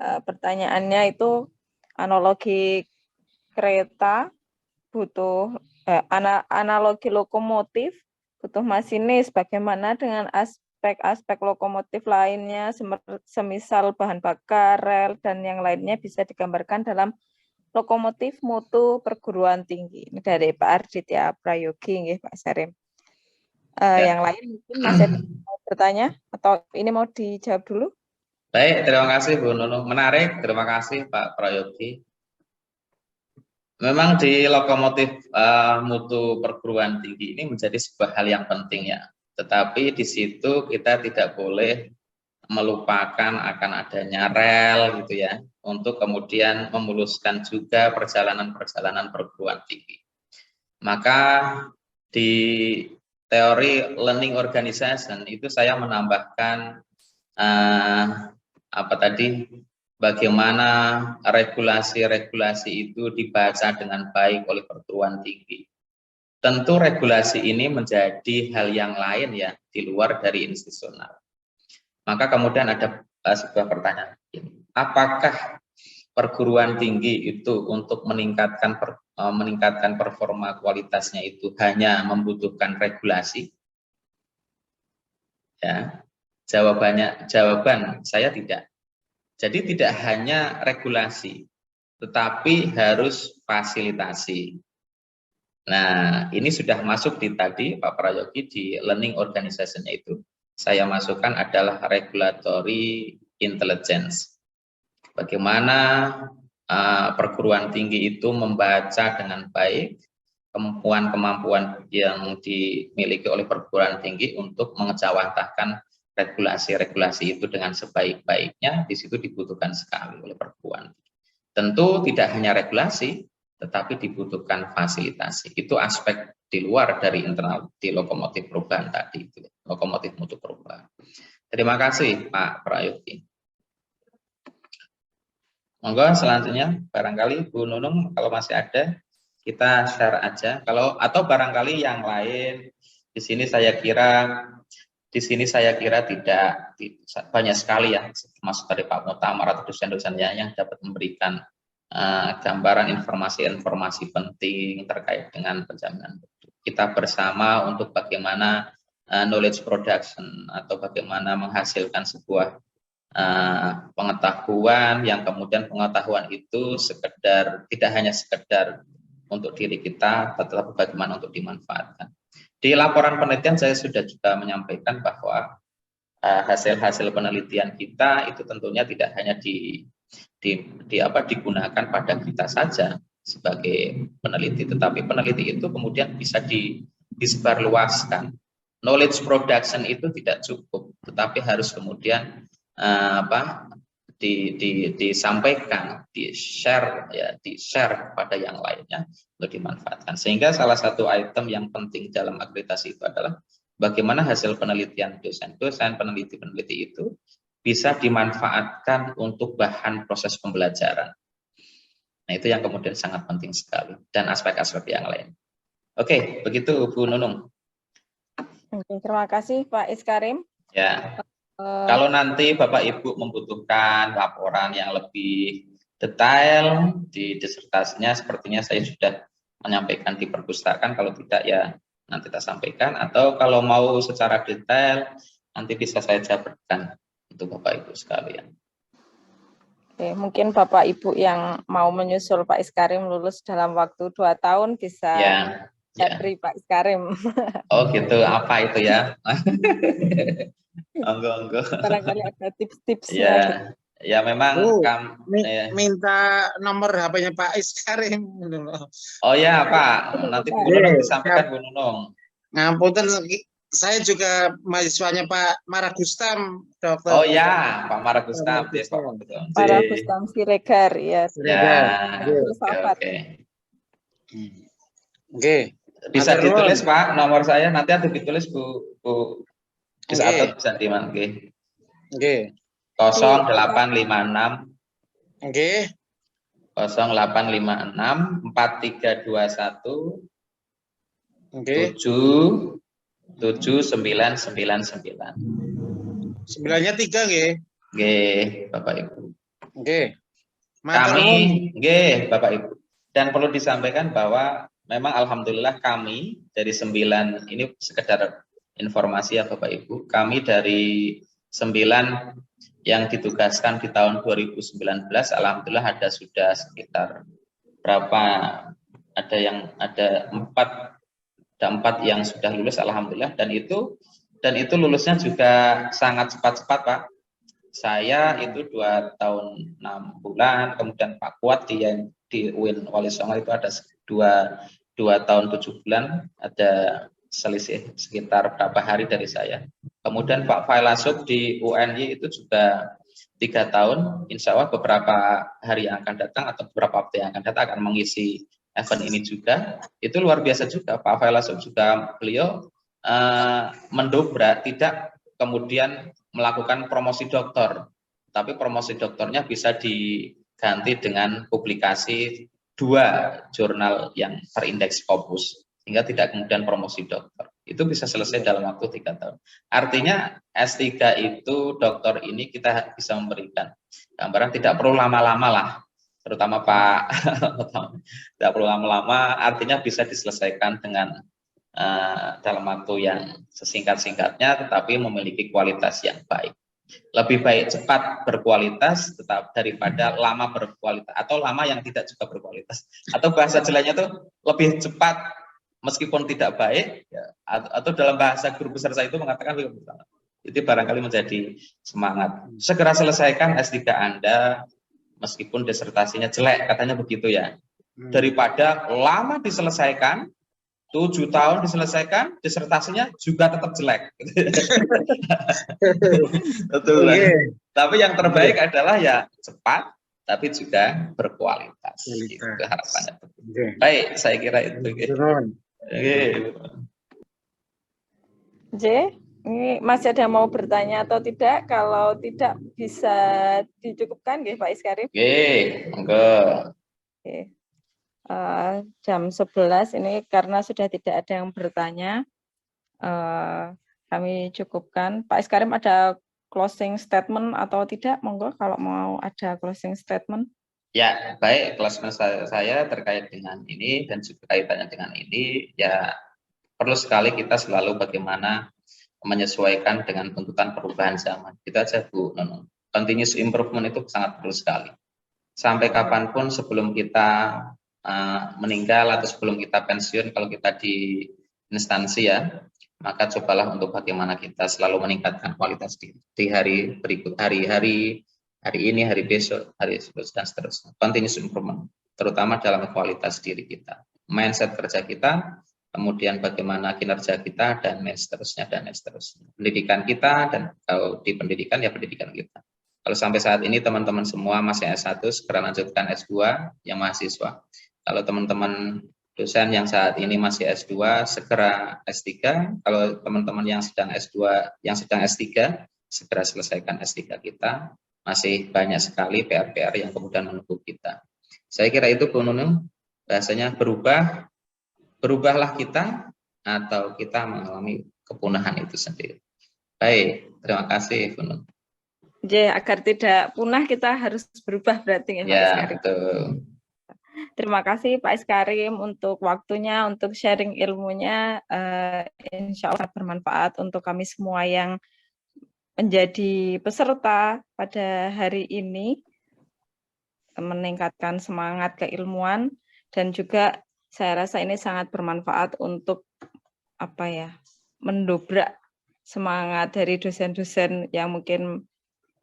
Pertanyaannya itu analogi kereta butuh analogi lokomotif butuh masinis, bagaimana dengan aspek-aspek lokomotif lainnya semisal bahan bakar, rel, dan yang lainnya bisa digambarkan dalam lokomotif mutu perguruan tinggi. Ini dari Pak Arditya Prayogi, nggih, Pak Sarim. Yang lain mungkin masih mau bertanya atau ini mau dijawab dulu? Baik, terima kasih Bu Nunung. Menarik, terima kasih Pak Prayogi. Memang di lokomotif mutu perguruan tinggi ini menjadi sebuah hal yang penting ya. Tetapi di situ kita tidak boleh melupakan akan adanya rel gitu ya, untuk kemudian memuluskan juga perjalanan-perjalanan perguruan tinggi. Maka di teori learning organization itu saya menambahkan bagaimana regulasi-regulasi itu dibaca dengan baik oleh perguruan tinggi. Tentu regulasi ini menjadi hal yang lain ya, di luar dari institusional. Maka kemudian ada sebuah pertanyaan, apakah perguruan tinggi itu untuk meningkatkan performa kualitasnya itu hanya membutuhkan regulasi? Ya, jawaban saya tidak. Jadi tidak hanya regulasi, tetapi harus fasilitasi. Nah, ini sudah masuk di tadi Pak Prayogi di learning organization-nya itu. Saya masukkan adalah regulatory intelligence. Bagaimana perguruan tinggi itu membaca dengan baik kemampuan-kemampuan yang dimiliki oleh perguruan tinggi untuk mengejawantahkan regulasi-regulasi itu dengan sebaik-baiknya. Di situ dibutuhkan sekali oleh perguruan tinggi. Tentu tidak hanya regulasi, tetapi dibutuhkan fasilitasi. Itu aspek di luar dari internal di lokomotif perubahan tadi, itu, lokomotif mutu perubahan. Terima kasih Pak Prayogi. Monggo selanjutnya barangkali Bu Nunung kalau masih ada kita share aja. Atau barangkali yang lain di sini saya kira tidak banyak sekali ya, termasuk dari Pak Muktamar atau dosen-dosennya yang dapat memberikan gambaran informasi-informasi penting terkait dengan penjaminan mutu. Kita bersama untuk bagaimana knowledge production atau bagaimana menghasilkan sebuah pengetahuan yang kemudian pengetahuan itu tidak hanya sekedar untuk diri kita, tetapi bagaimana untuk dimanfaatkan. Di laporan penelitian saya sudah juga menyampaikan bahwa hasil-hasil penelitian kita itu tentunya tidak hanya digunakan pada kita saja sebagai peneliti, tetapi peneliti itu kemudian bisa disebarluaskan. Knowledge production itu tidak cukup, tetapi harus kemudian disampaikan, di-share kepada yang lainnya untuk dimanfaatkan. Sehingga salah satu item yang penting dalam akreditasi itu adalah bagaimana hasil penelitian dosen-dosen, peneliti-peneliti itu bisa dimanfaatkan untuk bahan proses pembelajaran. Nah, itu yang kemudian sangat penting sekali, dan aspek-aspek yang lain. Oke, begitu Bu Nunung. Oke, terima kasih Pak Iskarim. Ya. Kalau nanti Bapak Ibu membutuhkan laporan yang lebih detail di disertasinya, sepertinya saya sudah menyampaikan di perpustakaan. Kalau tidak ya nanti kita sampaikan. Atau kalau mau secara detail nanti bisa saya jabarkan untuk Bapak Ibu sekalian. Oke, mungkin Bapak Ibu yang mau menyusul Pak Iskarim lulus dalam waktu 2 tahun bisa Ya, japri Pak Iskarim. Oh gitu, apa itu ya? Enggak. Barangkali ada tips-tipsnya. Ya, Gitu. ya memang minta nomor HP-nya Pak Iskarim. Oh ya Pak, nanti Bu Nunung disampaikan Bu Nunung. Ngapunten, saya juga mahasiswanya Pak Maragustam, Dokter. Oh ya, Pak Maragustam, Pak Maragustam Siregar, ya. Oke. Oke. Bisa ditulis Pak nomor saya, nanti ada ditulis Bu bisa atau bisa diman, Oke. 0856. Oke. 0856 4321 Oke. 7999. 9-nya 3 nggih. Nggih, Bapak Ibu. Oke. Kami nggih, Bapak Ibu. Dan perlu disampaikan bahwa memang alhamdulillah kami dari 9 ini sekedar informasi ya Bapak Ibu. Kami dari 9 yang ditugaskan di tahun 2019 alhamdulillah ada sudah sekitar berapa, ada 4 yang sudah lulus alhamdulillah, dan itu lulusnya juga sangat cepat-cepat Pak. Saya itu 2 tahun 6 bulan, kemudian Pak Kuat di UIN Wali Songo itu ada 2 tahun 7 bulan, ada selisih sekitar berapa hari dari saya. Kemudian Pak Failasub di UNY itu juga 3 tahun, insya Allah beberapa hari yang akan datang atau beberapa waktu yang akan datang akan mengisi event ini juga. Itu luar biasa juga Pak Failasub juga, beliau mendobrak, tidak kemudian melakukan promosi doktor, tapi promosi doktornya bisa diganti dengan publikasi 2 jurnal yang terindeks Scopus, sehingga tidak kemudian promosi dokter. Itu bisa selesai dalam waktu 3 tahun. Artinya S3 itu dokter ini kita bisa memberikan gambaran tidak perlu lama-lama lah, terutama Pak, tidak perlu lama-lama, artinya bisa diselesaikan dengan dalam waktu yang sesingkat-singkatnya, tetapi memiliki kualitas yang baik. Lebih baik cepat berkualitas tetap daripada lama berkualitas atau lama yang tidak juga berkualitas. Atau bahasa jeleknya itu lebih cepat meskipun tidak baik, ya, atau dalam bahasa guru besar saya itu mengatakan itu barangkali menjadi semangat. Segera selesaikan S3 Anda meskipun disertasinya jelek, katanya begitu ya. Daripada lama diselesaikan, 7 tahun diselesaikan, disertasinya juga tetap jelek. Betul. Tapi yang terbaik adalah ya cepat, tapi juga berkualitas. Gitu harapannya. Baik, saya kira itu. Ini masih ada yang mau bertanya atau tidak? Kalau tidak bisa dicukupkan, Pak Iskarim? Enggak. Jam 11 ini karena sudah tidak ada yang bertanya, kami cukupkan. Pak Iskarim ada closing statement atau tidak? Monggo kalau mau ada closing statement. Ya, baik, closing saya terkait dengan ini dan juga kaitannya dengan ini, ya perlu sekali kita selalu bagaimana menyesuaikan dengan tuntutan perubahan zaman. Kita aja Bu Nunung, continuous improvement itu sangat perlu sekali. Sampai kapanpun sebelum kita meninggal atau sebelum kita pensiun, kalau kita di instansi ya, maka cobalah untuk bagaimana kita selalu meningkatkan kualitas di hari berikut, hari ini, hari besok, hari dan seterusnya. Continuous improvement, terutama dalam kualitas diri kita, mindset kerja kita, kemudian bagaimana kinerja kita, dan seterusnya. Pendidikan kita, dan kalau di pendidikan ya pendidikan kita. Kalau sampai saat ini teman-teman semua masih S1, segera lanjutkan S2 yang mahasiswa. Kalau teman-teman dosen yang saat ini masih S2, segera S3. Kalau teman-teman yang sedang S2, yang sedang S3, segera selesaikan S3 kita. Masih banyak sekali PR-PR yang kemudian menunggu kita. Saya kira itu Bu Nunung, bahasanya berubahlah kita atau kita mengalami kepunahan itu sendiri. Baik, terima kasih Bu Nunung. Agar tidak punah kita harus berubah berarti ya Pak Iskarim. Betul. Terima kasih Pak Iskarim untuk waktunya, untuk sharing ilmunya. Insya Allah bermanfaat untuk kami semua yang menjadi peserta pada hari ini, meningkatkan semangat keilmuan, dan juga saya rasa ini sangat bermanfaat untuk mendobrak semangat dari dosen-dosen yang mungkin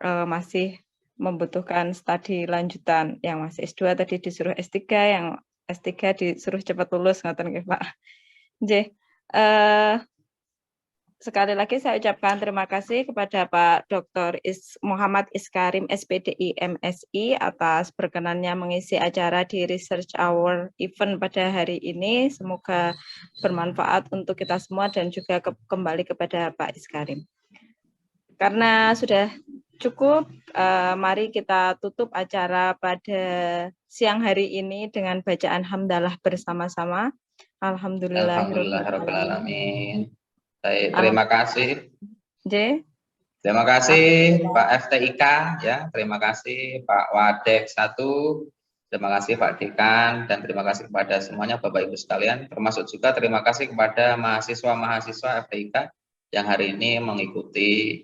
masih membutuhkan studi lanjutan, yang masih S2 tadi disuruh S3, yang S3 disuruh cepat lulus, ngoten nggih Pak. Nggih. Sekali lagi saya ucapkan terima kasih kepada Pak Dr. Muhammad Iskarim SPDI MSI atas berkenannya mengisi acara di Research Hour event pada hari ini. Semoga bermanfaat untuk kita semua dan juga kembali kepada Pak Iskarim. Karena sudah cukup, mari kita tutup acara pada siang hari ini dengan bacaan hamdalah bersama-sama. Alhamdulillahirobbilalamin. Baik, terima kasih. J. Terima kasih Pak FTIK ya, terima kasih Pak Wadek 1, terima kasih Pak Dekan, dan terima kasih kepada semuanya Bapak Ibu sekalian, termasuk juga terima kasih kepada mahasiswa-mahasiswa FTIK yang hari ini mengikuti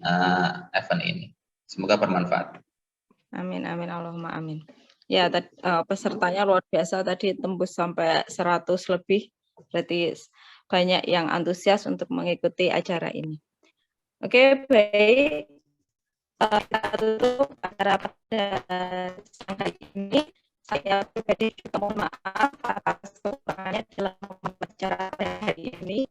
event ini. Semoga bermanfaat. Amin, amin, Allahumma amin. Ya, pesertanya luar biasa tadi, tembus sampai 100 lebih, berarti banyak yang antusias untuk mengikuti acara ini. Oke, baik. Kita tutup acara pada siang hari ini. Saya pribadi juga mohon maaf atas kekurangannya dalam acara hari ini.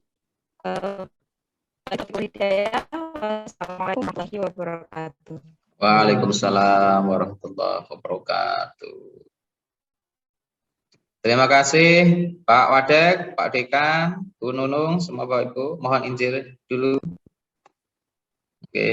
Assalamualaikum warahmatullahi wabarakatuh. Waalaikumsalam warahmatullahi wabarakatuh. Terima kasih Pak Wadek, Pak Dekan, Bu Nunung, semua Bapak Ibu. Mohon izin dulu. Oke.